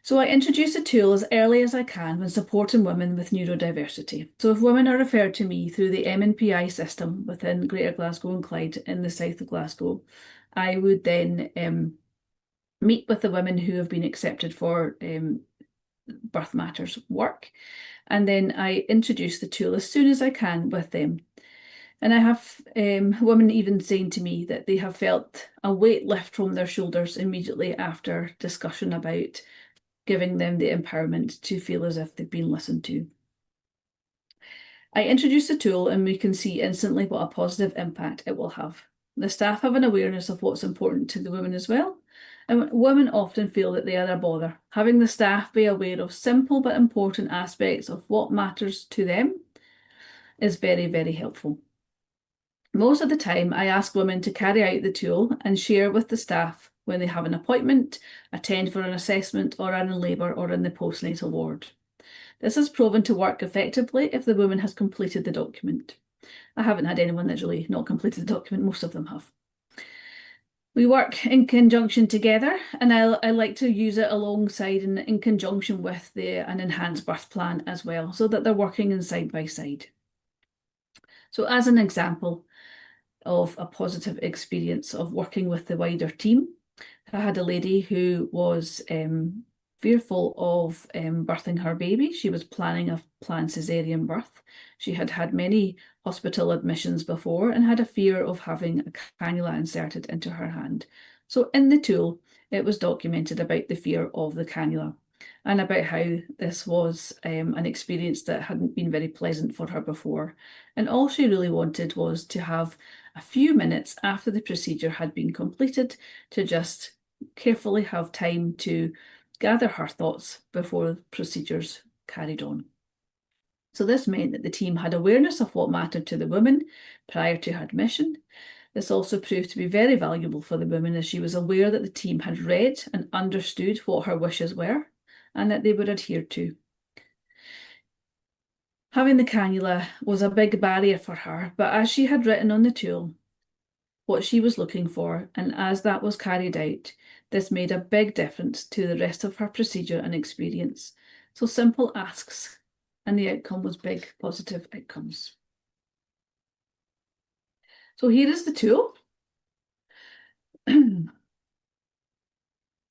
So I introduce the tool as early as I can when supporting women with neurodiversity. So if women are referred to me through the MNPI system within Greater Glasgow and Clyde in the south of Glasgow, I would then meet with the women who have been accepted for Birth Matters work, and then I introduce the tool as soon as I can with them. And I have women even saying to me that they have felt a weight lift from their shoulders immediately after discussion about giving them the empowerment to feel as if they've been listened to. I introduce the tool and we can see instantly what a positive impact it will have. The staff have an awareness of what's important to the women as well, and women often feel that they are a bother. Having the staff be aware of simple but important aspects of what matters to them is very, very helpful. Most of the time, I ask women to carry out the tool and share with the staff when they have an appointment, attend for an assessment, or are in labour or in the postnatal ward. This has proven to work effectively if the woman has completed the document. I haven't had anyone that's really not completed the document, most of them have. We work in conjunction together, and I like to use it alongside and in conjunction with an enhanced birth plan as well, so that they're working in side by side. So as an example of a positive experience of working with the wider team, I had a lady who was fearful of birthing her baby. She was planning a planned caesarean birth. She had had many hospital admissions before and had a fear of having a cannula inserted into her hand. So in the tool, it was documented about the fear of the cannula and about how this was an experience that hadn't been very pleasant for her before. And all she really wanted was to have a few minutes after the procedure had been completed to just carefully have time to gather her thoughts before the procedures carried on. So this meant that the team had awareness of what mattered to the woman prior to her admission. This also proved to be very valuable for the woman, as she was aware that the team had read and understood what her wishes were and that they were adhered to. Having the cannula was a big barrier for her, but as she had written on the tool what she was looking for, and as that was carried out, this made a big difference to the rest of her procedure and experience. So simple asks, and the outcome was big positive outcomes. So here is the tool.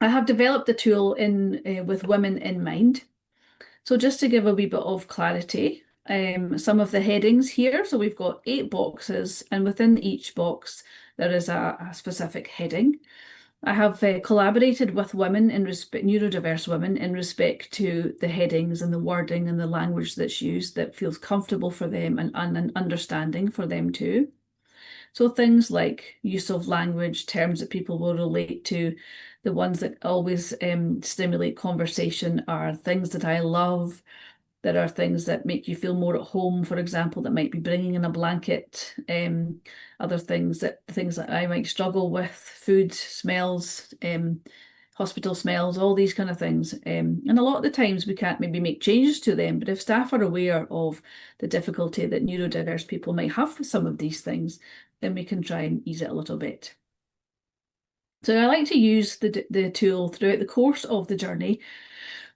I have developed the tool with women in mind. So just to give a wee bit of clarity, some of the headings here. So we've got 8 boxes, and within each box there is a specific heading. I have collaborated with women neurodiverse women in respect to the headings and the wording and the language that's used that feels comfortable for them and understanding for them too. So things like use of language, terms that people will relate to, the ones that always stimulate conversation are things that I love. There are things that make you feel more at home, for example, that might be bringing in a blanket. Other things that I might struggle with, food, smells, hospital smells, all these kind of things. And a lot of the times we can't maybe make changes to them, but if staff are aware of the difficulty that neurodiverse people might have with some of these things, then we can try and ease it a little bit. So I like to use the tool throughout the course of the journey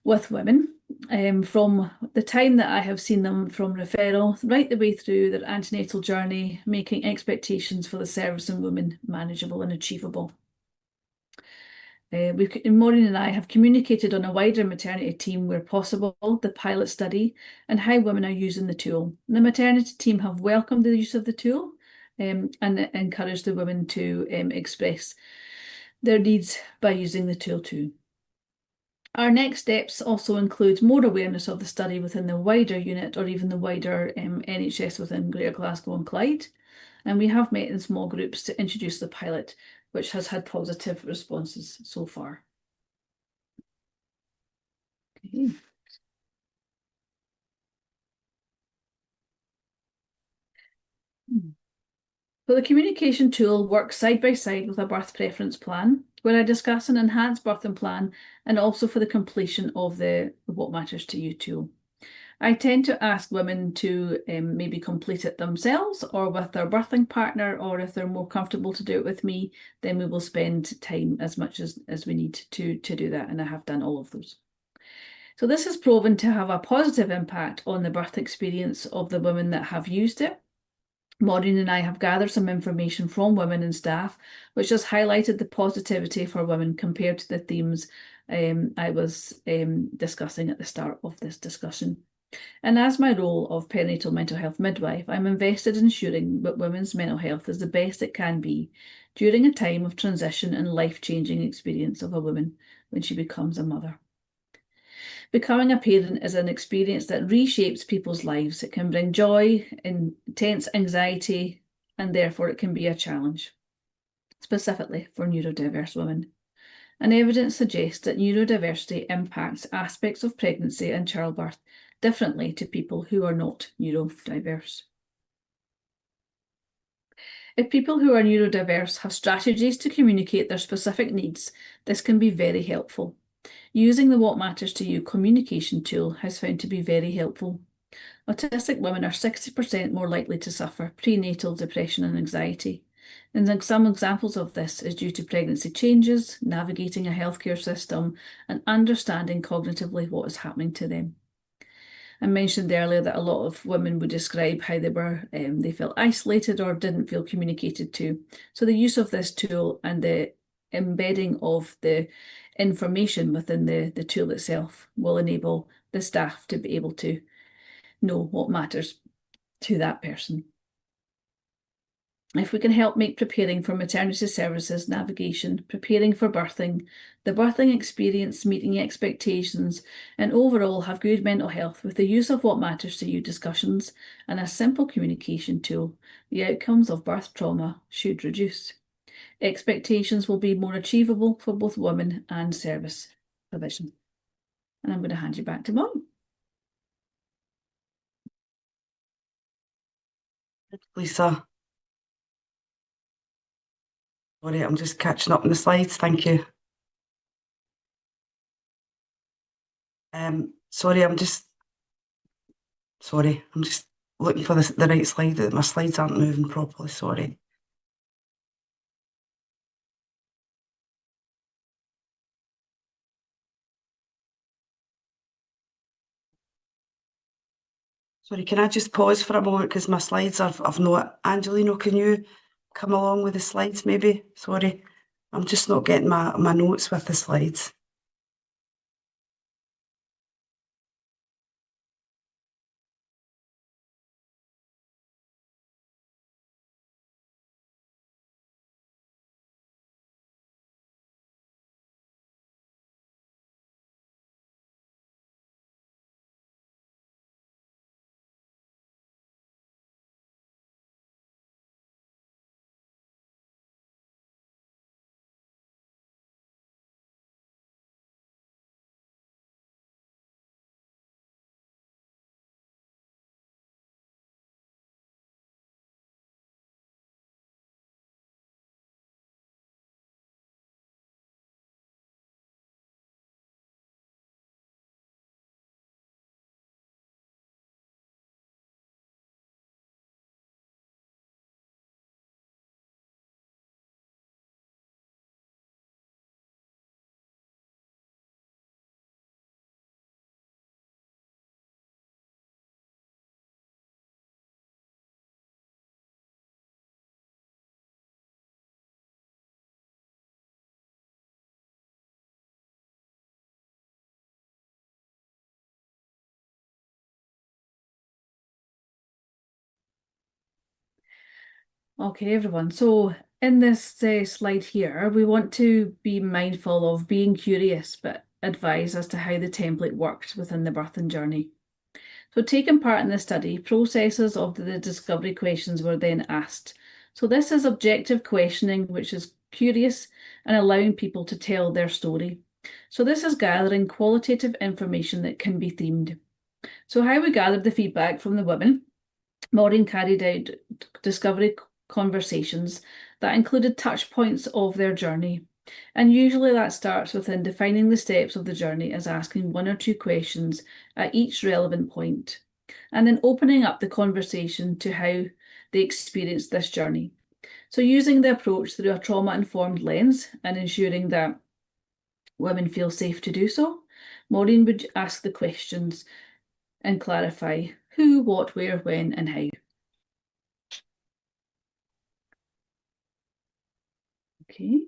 with women, from the time that I have seen them from referral right the way through their antenatal journey, making expectations for the service and women manageable and achievable. Maureen and I have communicated on a wider maternity team where possible, the pilot study, and how women are using the tool. The maternity team have welcomed the use of the tool and encouraged the women to express their needs by using the tool too. Our next steps also include more awareness of the study within the wider unit or even the wider NHS within Greater Glasgow and Clyde. And we have met in small groups to introduce the pilot, which has had positive responses so far. Okay. So the communication tool works side by side with a birth preference plan, where I discuss an enhanced birthing plan and also for the completion of the What Matters to You tool. I tend to ask women to maybe complete it themselves or with their birthing partner, or if they're more comfortable to do it with me, then we will spend time as much as we need to do that, and I have done all of those. So this has proven to have a positive impact on the birth experience of the women that have used it. Maureen and I have gathered some information from women and staff, which has highlighted the positivity for women compared to the themes I was discussing at the start of this discussion. And as my role of perinatal mental health midwife, I'm invested in ensuring that women's mental health is the best it can be during a time of transition and life-changing experience of a woman when she becomes a mother. Becoming a parent is an experience that reshapes people's lives. It can bring joy, intense anxiety, and therefore it can be a challenge, specifically for neurodiverse women. And evidence suggests that neurodiversity impacts aspects of pregnancy and childbirth differently to people who are not neurodiverse. If people who are neurodiverse have strategies to communicate their specific needs, this can be very helpful. Using the What Matters to You communication tool has found to be very helpful. Autistic women are 60% more likely to suffer prenatal depression and anxiety. And some examples of this is due to pregnancy changes, navigating a healthcare system, and understanding cognitively what is happening to them. I mentioned earlier that a lot of women would describe how they felt isolated or didn't feel communicated to. So the use of this tool and the embedding of the information within the tool itself will enable the staff to be able to know what matters to that person. If we can help make preparing for maternity services, navigation, preparing for birthing, the birthing experience, meeting expectations, and overall have good mental health with the use of What Matters to You discussions and a simple communication tool, the outcomes of birth trauma should reduce. Expectations will be more achievable for both women and service provision. And I'm going to hand you back to Mom. Lisa. Sorry, I'm just catching up on the slides. Thank you. Sorry, I'm just looking for the right slide. My slides aren't moving properly. Sorry. Sorry, can I just pause for a moment because my slides I've not. Angelino, can you come along with the slides maybe? Sorry, I'm just not getting my notes with the slides. Okay, everyone. So in this slide here, we want to be mindful of being curious, but advise as to how the template worked within the birthing journey. So taking part in the study, processes of the discovery questions were then asked. So this is objective questioning, which is curious and allowing people to tell their story. So this is gathering qualitative information that can be themed. So how we gathered the feedback from the women, Maureen carried out discovery conversations that included touch points of their journey. And usually that starts within defining the steps of the journey as asking one or two questions at each relevant point, and then opening up the conversation to how they experienced this journey. So using the approach through a trauma-informed lens and ensuring that women feel safe to do so, Maureen would ask the questions and clarify who, what, where, when, and how. Okay.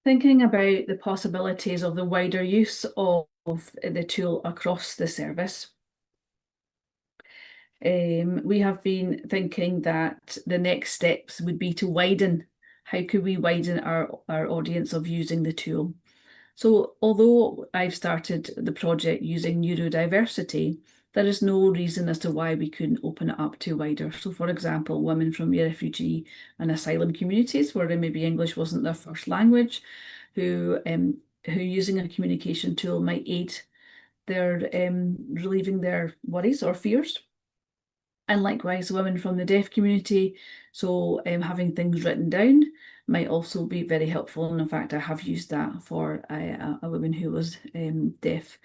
Thinking about the possibilities of the wider use of the tool across the service. We have been thinking that the next steps would be to widen. How could we widen our audience of using the tool? So although I've started the project using neurodiversity, there is no reason as to why we couldn't open it up to wider. So for example, women from refugee and asylum communities where maybe English wasn't their first language, who using a communication tool might aid they're relieving their worries or fears. And likewise, women from the deaf community, so having things written down might also be very helpful. And in fact, I have used that for a woman who was deaf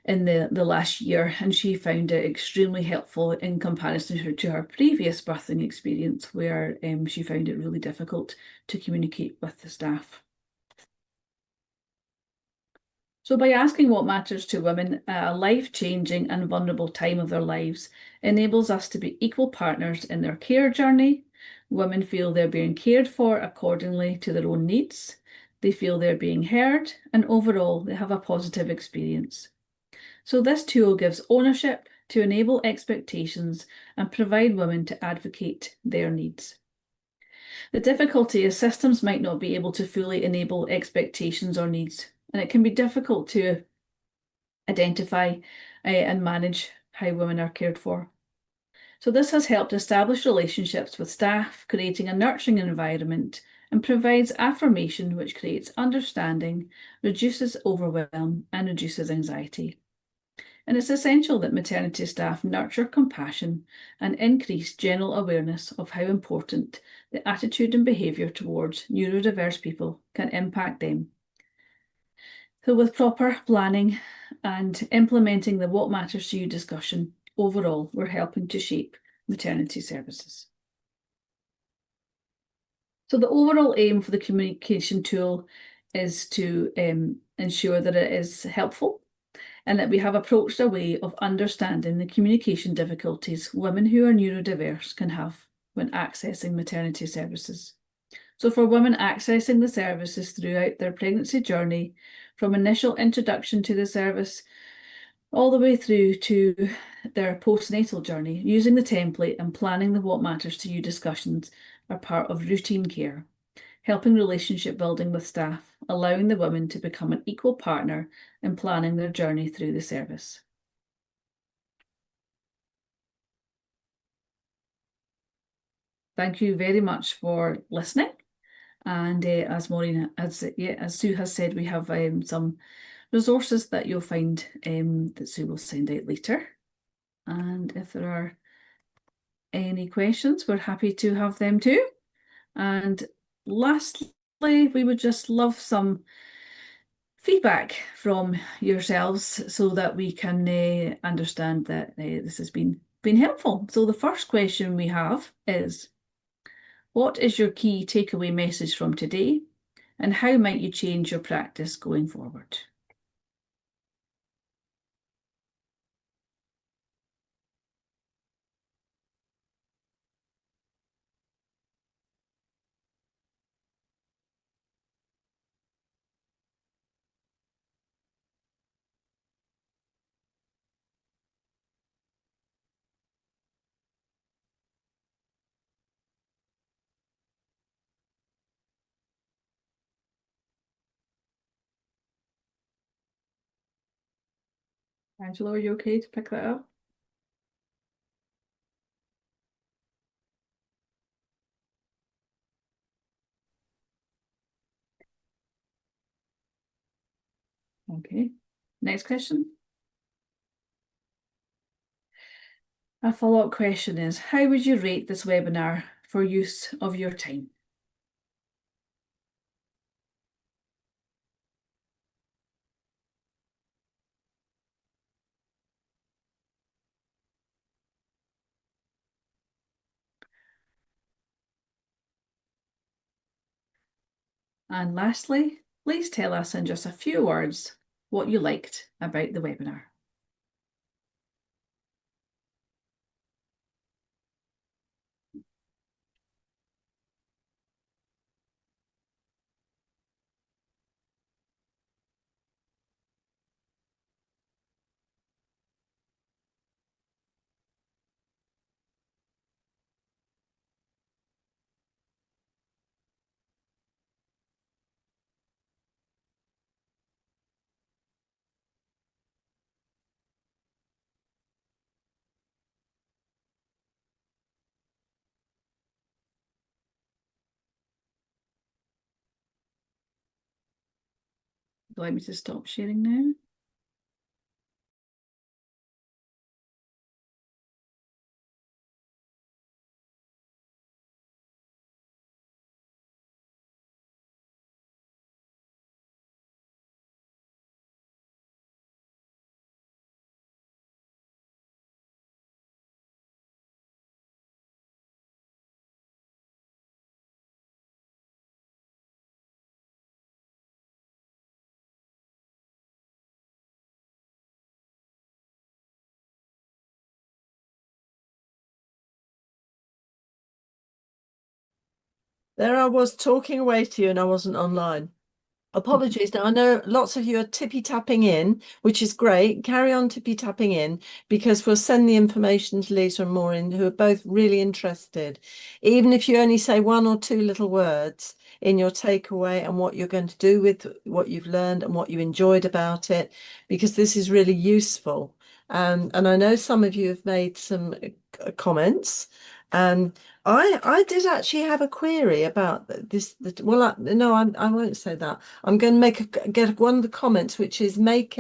in the last year, and she found it extremely helpful in comparison to her previous birthing experience, where she found it really difficult to communicate with the staff. So by asking what matters to women at a life-changing and vulnerable time of their lives enables us to be equal partners in their care journey. Women feel they're being cared for accordingly to their own needs. They feel they're being heard, and overall they have a positive experience. So this tool gives ownership to enable expectations and provide women to advocate their needs. The difficulty is systems might not be able to fully enable expectations or needs, and it can be difficult to identify and manage how women are cared for. So this has helped establish relationships with staff, creating a nurturing environment, and provides affirmation which creates understanding, reduces overwhelm, and reduces anxiety. And it's essential that maternity staff nurture compassion and increase general awareness of how important the attitude and behaviour towards neurodiverse people can impact them. So with proper planning and implementing the What Matters to You discussion, overall, we're helping to shape maternity services. So the overall aim for the communication tool is to ensure that it is helpful and that we have approached a way of understanding the communication difficulties women who are neurodiverse can have when accessing maternity services. So for women accessing the services throughout their pregnancy journey, from initial introduction to the service, all the way through to their postnatal journey, using the template and planning the What Matters to You discussions are part of routine care, helping relationship building with staff, allowing the women to become an equal partner in planning their journey through the service. Thank you very much for listening. And as Maureen, as Sue has said, we have some resources that you'll find that Sue will send out later. And if there are any questions, we're happy to have them too. And lastly, we would just love some feedback from yourselves so that we can understand that this has been helpful. So the first question we have is, what is your key takeaway message from today, and how might you change your practice going forward? Angela, are you okay to pick that up? Okay, next question. A follow-up question is, how would you rate this webinar for use of your time? And lastly, please tell us in just a few words what you liked about the webinar. Would you like me to stop sharing now? There I was talking away to you and I wasn't online. Apologies. Now, I know lots of you are tippy-tapping in, which is great. Carry on tippy-tapping in because we'll send the information to Lisa and Maureen, who are both really interested. Even if you only say one or two little words in your takeaway and what you're going to do with what you've learned and what you enjoyed about it, because this is really useful. And I know some of you have made some comments. I did actually have a query about this. Well, no, I won't say that. I'm going to get one of the comments, which is make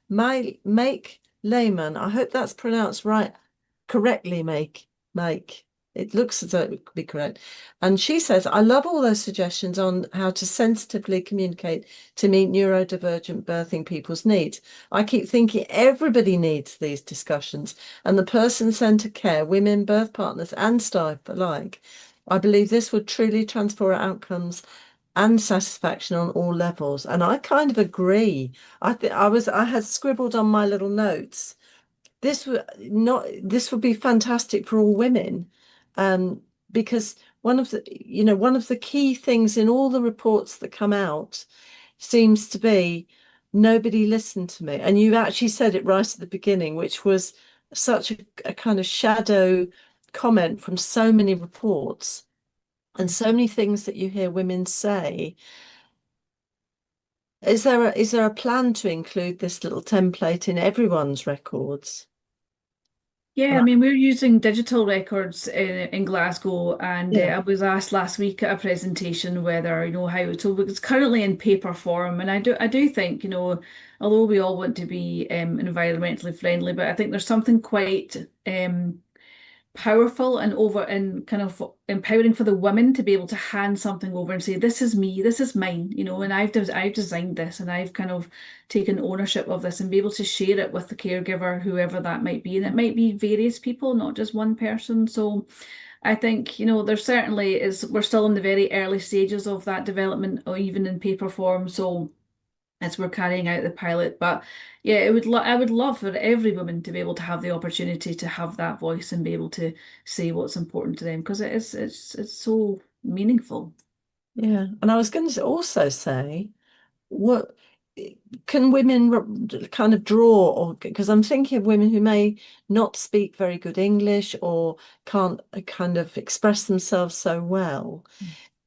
layman. I hope that's pronounced right, correctly. Make. It looks as though it could be correct. And she says, I love all those suggestions on how to sensitively communicate to meet neurodivergent birthing people's needs. I keep thinking everybody needs these discussions, and the person-centered care, women, birth partners, and staff alike. I believe this would truly transform outcomes and satisfaction on all levels. And I kind of agree. I had scribbled on my little notes. This would be fantastic for all women, because one of the key things in all the reports that come out seems to be nobody listened to me. And you actually said it right at the beginning, which was such a kind of shadow comment from so many reports and so many things that you hear women say. Is there a plan to include this little template in everyone's records? Yeah, I mean, we're using digital records in Glasgow, and I was asked last week at a presentation whether, how, so it's currently in paper form, and I do think, although we all want to be environmentally friendly, but I think there's something quite powerful and kind of empowering for the women to be able to hand something over and say, this is me, this is mine, and I've designed this and I've kind of taken ownership of this, and be able to share it with the caregiver, whoever that might be. And it might be various people, not just one person. So I think, there certainly is, we're still in the very early stages of that development, or even in paper form. So as we're carrying out the pilot. But yeah, I would love for every woman to be able to have the opportunity to have that voice and be able to say what's important to them, because it's so meaningful. Yeah, and I was going to also say, what can women kind of draw, or because I'm thinking of women who may not speak very good English or can't kind of express themselves so well.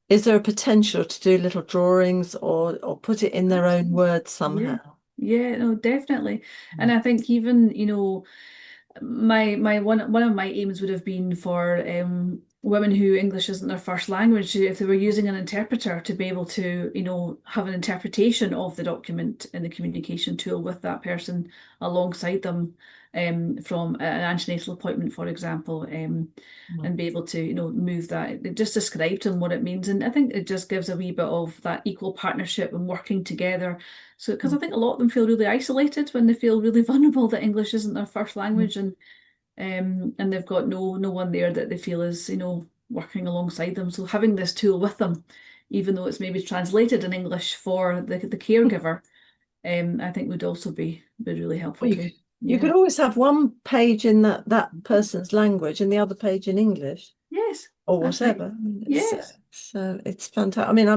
Is there a potential to do little drawings or put it in their own words somehow? Yeah, no, definitely. And I think even, my one of my aims would have been for women who English isn't their first language, if they were using an interpreter, to be able to, have an interpretation of the document in the communication tool with that person alongside them, from an antenatal appointment, for example, and be able to, move that, just describe to them what it means. And I think it just gives a wee bit of that equal partnership and working together. So, because I think a lot of them feel really isolated when they feel really vulnerable that English isn't their first language, and they've got no one there that they feel is, working alongside them. So having this tool with them, even though it's maybe translated in English for the caregiver, I think would also be really helpful too. You could always have one page in that person's language and the other page in English. Yes. Or whatever. Right. Yes. So it's fantastic. I mean,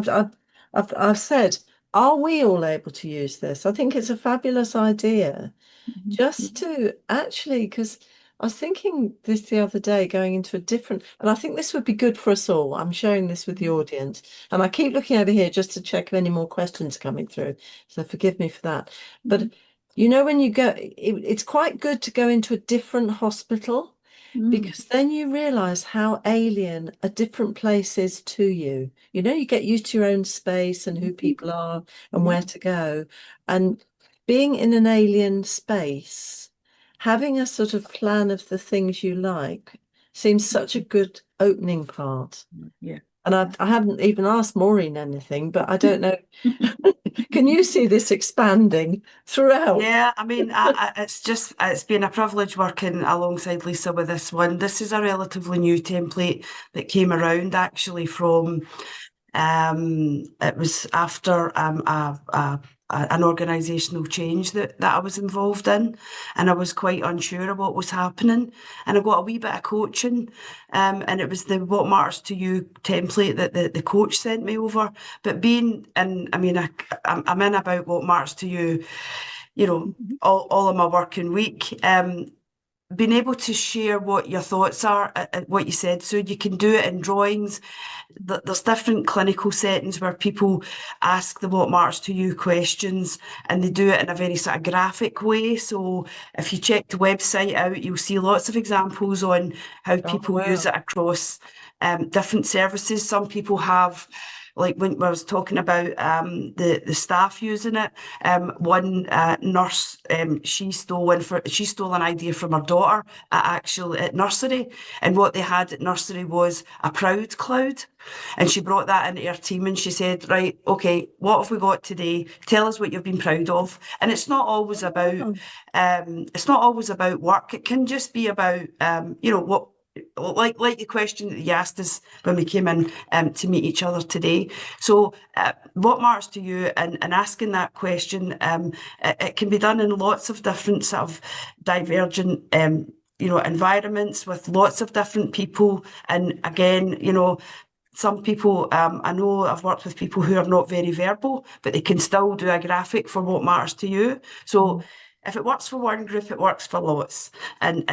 I've said, are we all able to use this? I think it's a fabulous idea. Just to actually, because I was thinking this the other day, going into a different, and I think this would be good for us all. I'm sharing this with the audience, and I keep looking over here just to check if any more questions are coming through. So forgive me for that. But when you go, it's quite good to go into a different hospital, because then you realize how alien a different place is to you. You get used to your own space and who people are and where to go. And being in an alien space, having a sort of plan of the things you like seems such a good opening part. Yeah. And I haven't even asked Maureen anything, but I don't know. Can you see this expanding throughout? Yeah, I mean, it's been a privilege working alongside Lisa with this one. This is a relatively new template that came around actually from, it was after a an organisational change that I was involved in, and I was quite unsure of what was happening. And I got a wee bit of coaching, and it was the What Matters to You template that the coach sent me over. But being in, I mean, I'm in about What Matters to You, all of my working week. Being able to share what your thoughts are, what you said, so you can do it in drawings. There's different clinical settings where people ask the What Matters to You questions, and they do it in a very sort of graphic way. So if you check the website out, you'll see lots of examples on how people use it across different services. Some people have, like when I was talking about the staff using it, one nurse, she stole an idea from her daughter at nursery, and what they had at nursery was a proud cloud, and she brought that into her team, and she said, right, okay, what have we got today? Tell us what you've been proud of. And it's not always about work. It can just be about what, like the question that you asked us when we came in to meet each other today. So what matters to you, and asking that question, it can be done in lots of different sort of divergent environments with lots of different people. And again, some people, I know I've worked with people who are not very verbal, but they can still do a graphic for what matters to you. So if it works for one group, it works for lots, and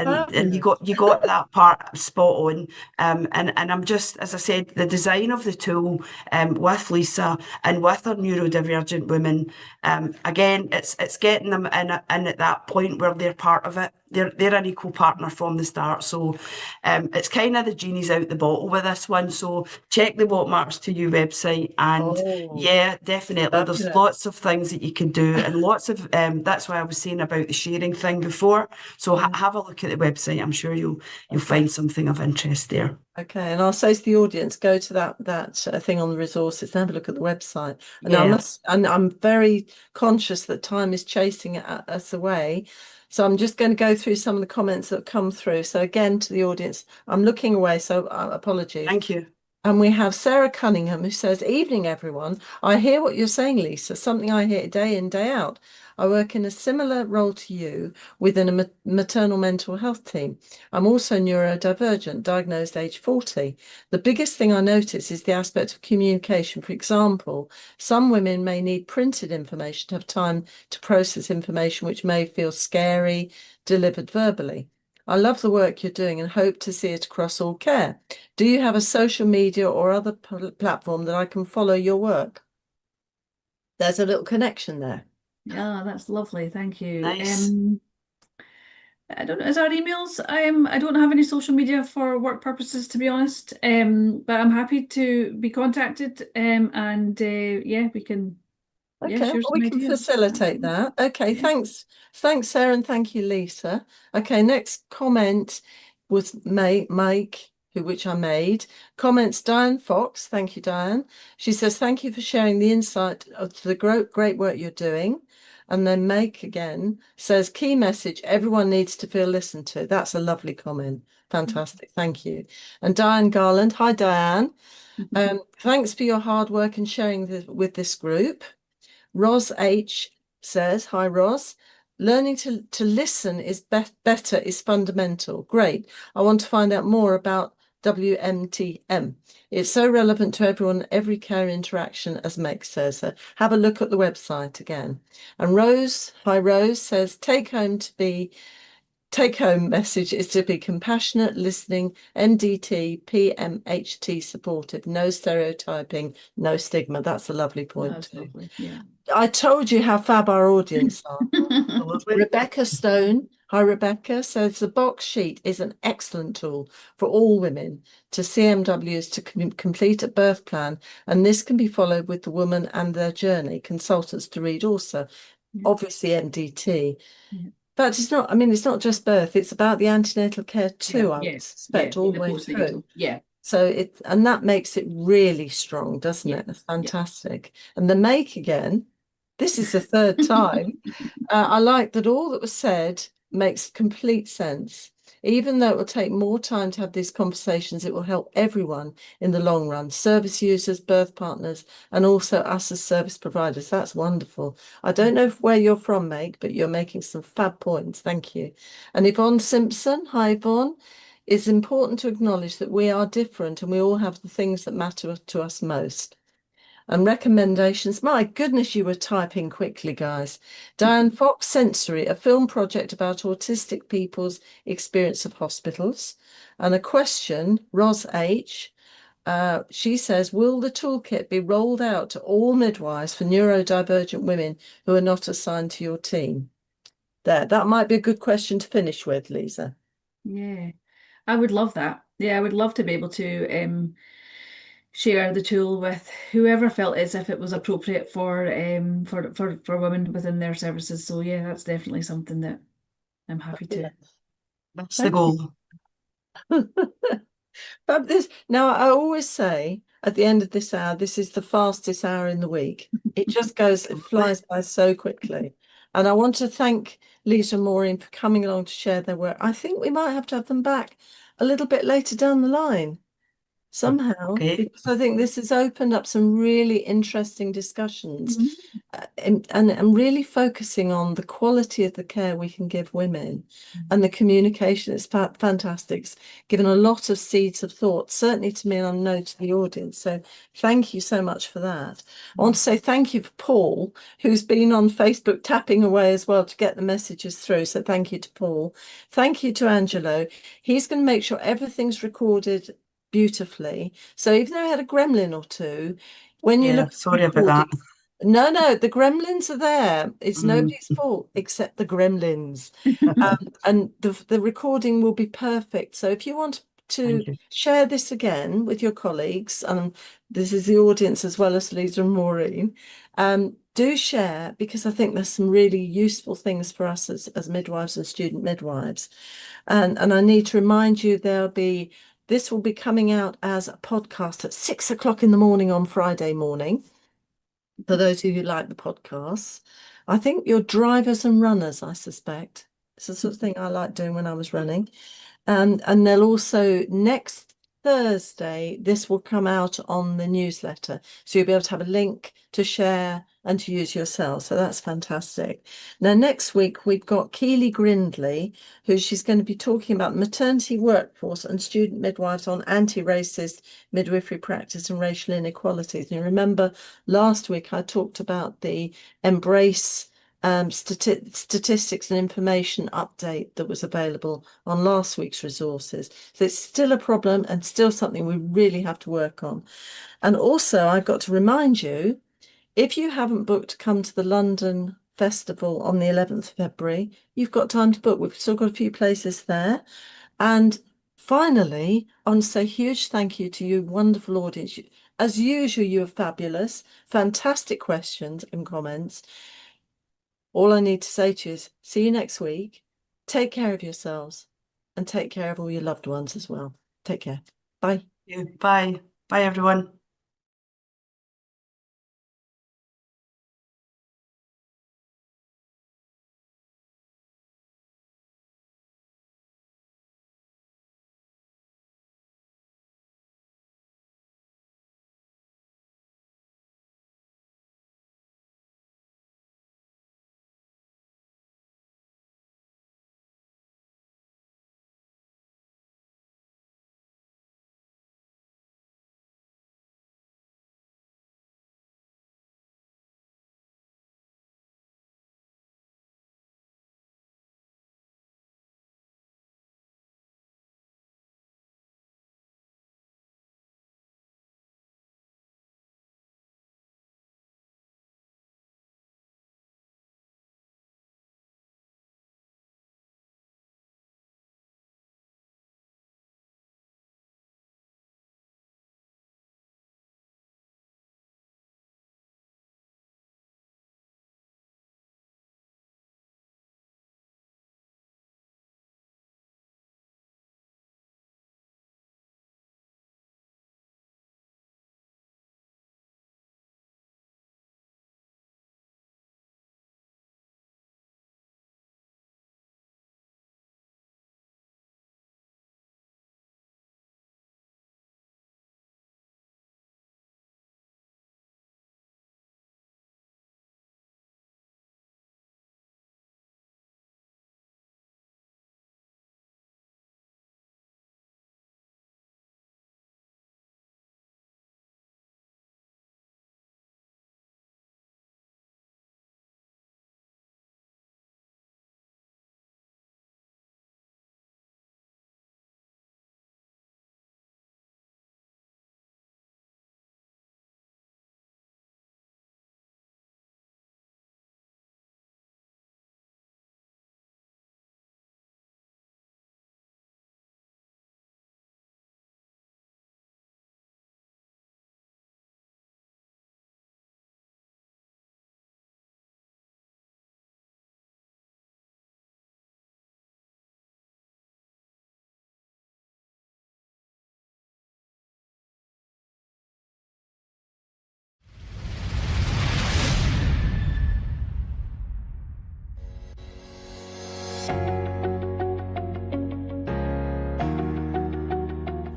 you got that part spot on. And I'm just, as I said, the design of the tool with Lisa and with our neurodivergent women. Again, it's getting them in at that point where they're part of it. They're an equal partner from the start. So it's kind of the genie's out the bottle with this one. So check the What Matters to You website, and yeah, definitely. There's lots of things that you can do, and lots of that's why I was saying about the sharing thing before. So have a look at the website. I'm sure you'll find something of interest there. Okay, and I'll say to the audience, go to that thing on the resources and have a look at the website. And I'm very conscious that time is chasing us away. So I'm just going to go through some of the comments that have come through. So again, to the audience, I'm looking away, so apologies. Thank you. And we have Sarah Cunningham, who says, evening, everyone. I hear what you're saying, Lisa, something I hear day in, day out. I work in a similar role to you within a maternal mental health team. I'm also neurodivergent, diagnosed age 40. The biggest thing I notice is the aspect of communication. For example, some women may need printed information to have time to process information which may feel scary, delivered verbally. I love the work you're doing and hope to see it across all care. Do you have a social media or other platform that I can follow your work? There's a little connection there. Yeah, that's lovely. Thank you. Nice. I don't know, is our emails? I don't have any social media for work purposes, to be honest. But I'm happy to be contacted. Yeah, we can. Okay, share well, some we can ideas. facilitate that. Okay, thanks, Sarah, and thank you, Lisa. Okay, next comment was Mike, which I made. Comments Diane Fox. Thank you, Diane. She says, thank you for sharing the insight of the great work you're doing. And then Make again says, key message, everyone needs to feel listened to. That's a lovely comment. Fantastic. Thank you. And Diane Garland. Hi, Diane. Thanks for your hard work and sharing with this group. Ros H says, hi, Ros. Learning to listen is better is fundamental. Great. I want to find out more about WMTM. It's so relevant to everyone, every care interaction, as Meg says. So have a look at the website again. And Rose, hi Rose, says take home message is to be compassionate, listening, MDT, PMHT supportive, no stereotyping, no stigma. That's a lovely point. That's lovely. Yeah. I told you how fab our audience are. Rebecca Stone, hi Rebecca, says the box sheet is an excellent tool for all women to CMWs to complete a birth plan, and this can be followed with the woman and their journey. Consultants to read also, obviously MDT. But it's not, it's not just birth, it's about the antenatal care too, I would suspect, all the way through. Yeah. So and that makes it really strong, doesn't it? It's fantastic. And the Make again, this is the third time. I like that all that was said makes complete sense. Even though it will take more time to have these conversations, it will help everyone in the long run, service users, birth partners, and also us as service providers. That's wonderful. I don't know where you're from, Meg, but you're making some fab points. Thank you. And Yvonne Simpson, hi Yvonne. It's important to acknowledge that we are different and we all have the things that matter to us most. And recommendations. My goodness, you were typing quickly, guys. Diane Fox, Sensory, a film project about autistic people's experience of hospitals. And a question, Ros H. She says, will the toolkit be rolled out to all midwives for neurodivergent women who are not assigned to your team? That might be a good question to finish with, Lisa. Yeah, I would love that. Yeah, I would love to be able to share the tool with whoever felt as if it was appropriate for women within their services. So yeah, that's definitely something that I'm happy to. That's the goal. But now I always say at the end of this hour, this is the fastest hour in the week. It just goes, it flies by so quickly. And I want to thank Lisa and Maureen for coming along to share their work. I think we might have to have them back a little bit later down the line somehow, because I think this has opened up some really interesting discussions and really focusing on the quality of the care we can give women and the communication. It's fantastic. It's given a lot of seeds of thought, certainly to me, and I know to the audience. So thank you so much for that. I want to say thank you for Paul, who's been on Facebook tapping away as well to get the messages through. So thank you to Paul. Thank you to Angelo. He's going to make sure everything's recorded beautifully. So even though I had a gremlin or two, when you look, sorry about that. No, the gremlins are there. It's nobody's fault except the gremlins. And the recording will be perfect. So if you want to share this again with your colleagues, and this is the audience as well as Lisa and Maureen, do share, because I think there's some really useful things for us as midwives and student midwives. And I need to remind you this will be coming out as a podcast at 6 o'clock in the morning on Friday morning. For those of you who like the podcasts, I think you're drivers and runners, I suspect. It's the sort of thing I like doing when I was running. And they'll also, next Thursday, this will come out on the newsletter. So you'll be able to have a link to share and to use yourself. So that's fantastic. Now, next week, we've got Keely Grindley, she's going to be talking about maternity workforce and student midwives on anti-racist midwifery practice and racial inequalities. And you remember last week I talked about the Embrace statistics and information update that was available on last week's resources. So it's still a problem and still something we really have to work on. And also, I've got to remind you, if you haven't booked to come to the London Festival on the 11th of February, you've got time to book. We've still got a few places there. And finally, I want to say a huge thank you to you, wonderful audience. As usual, you are fabulous, fantastic questions and comments. All I need to say to you is see you next week. Take care of yourselves and take care of all your loved ones as well. Take care. Bye. Bye. Bye, everyone.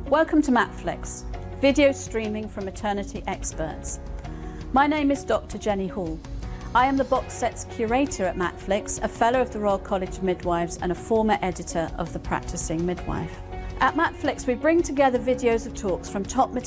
Welcome to Matflix, video streaming from maternity experts. My name is Dr. Jenny Hall. I am the box sets curator at Matflix, a fellow of the Royal College of Midwives and a former editor of The Practising Midwife. At Matflix, we bring together videos of talks from top maternity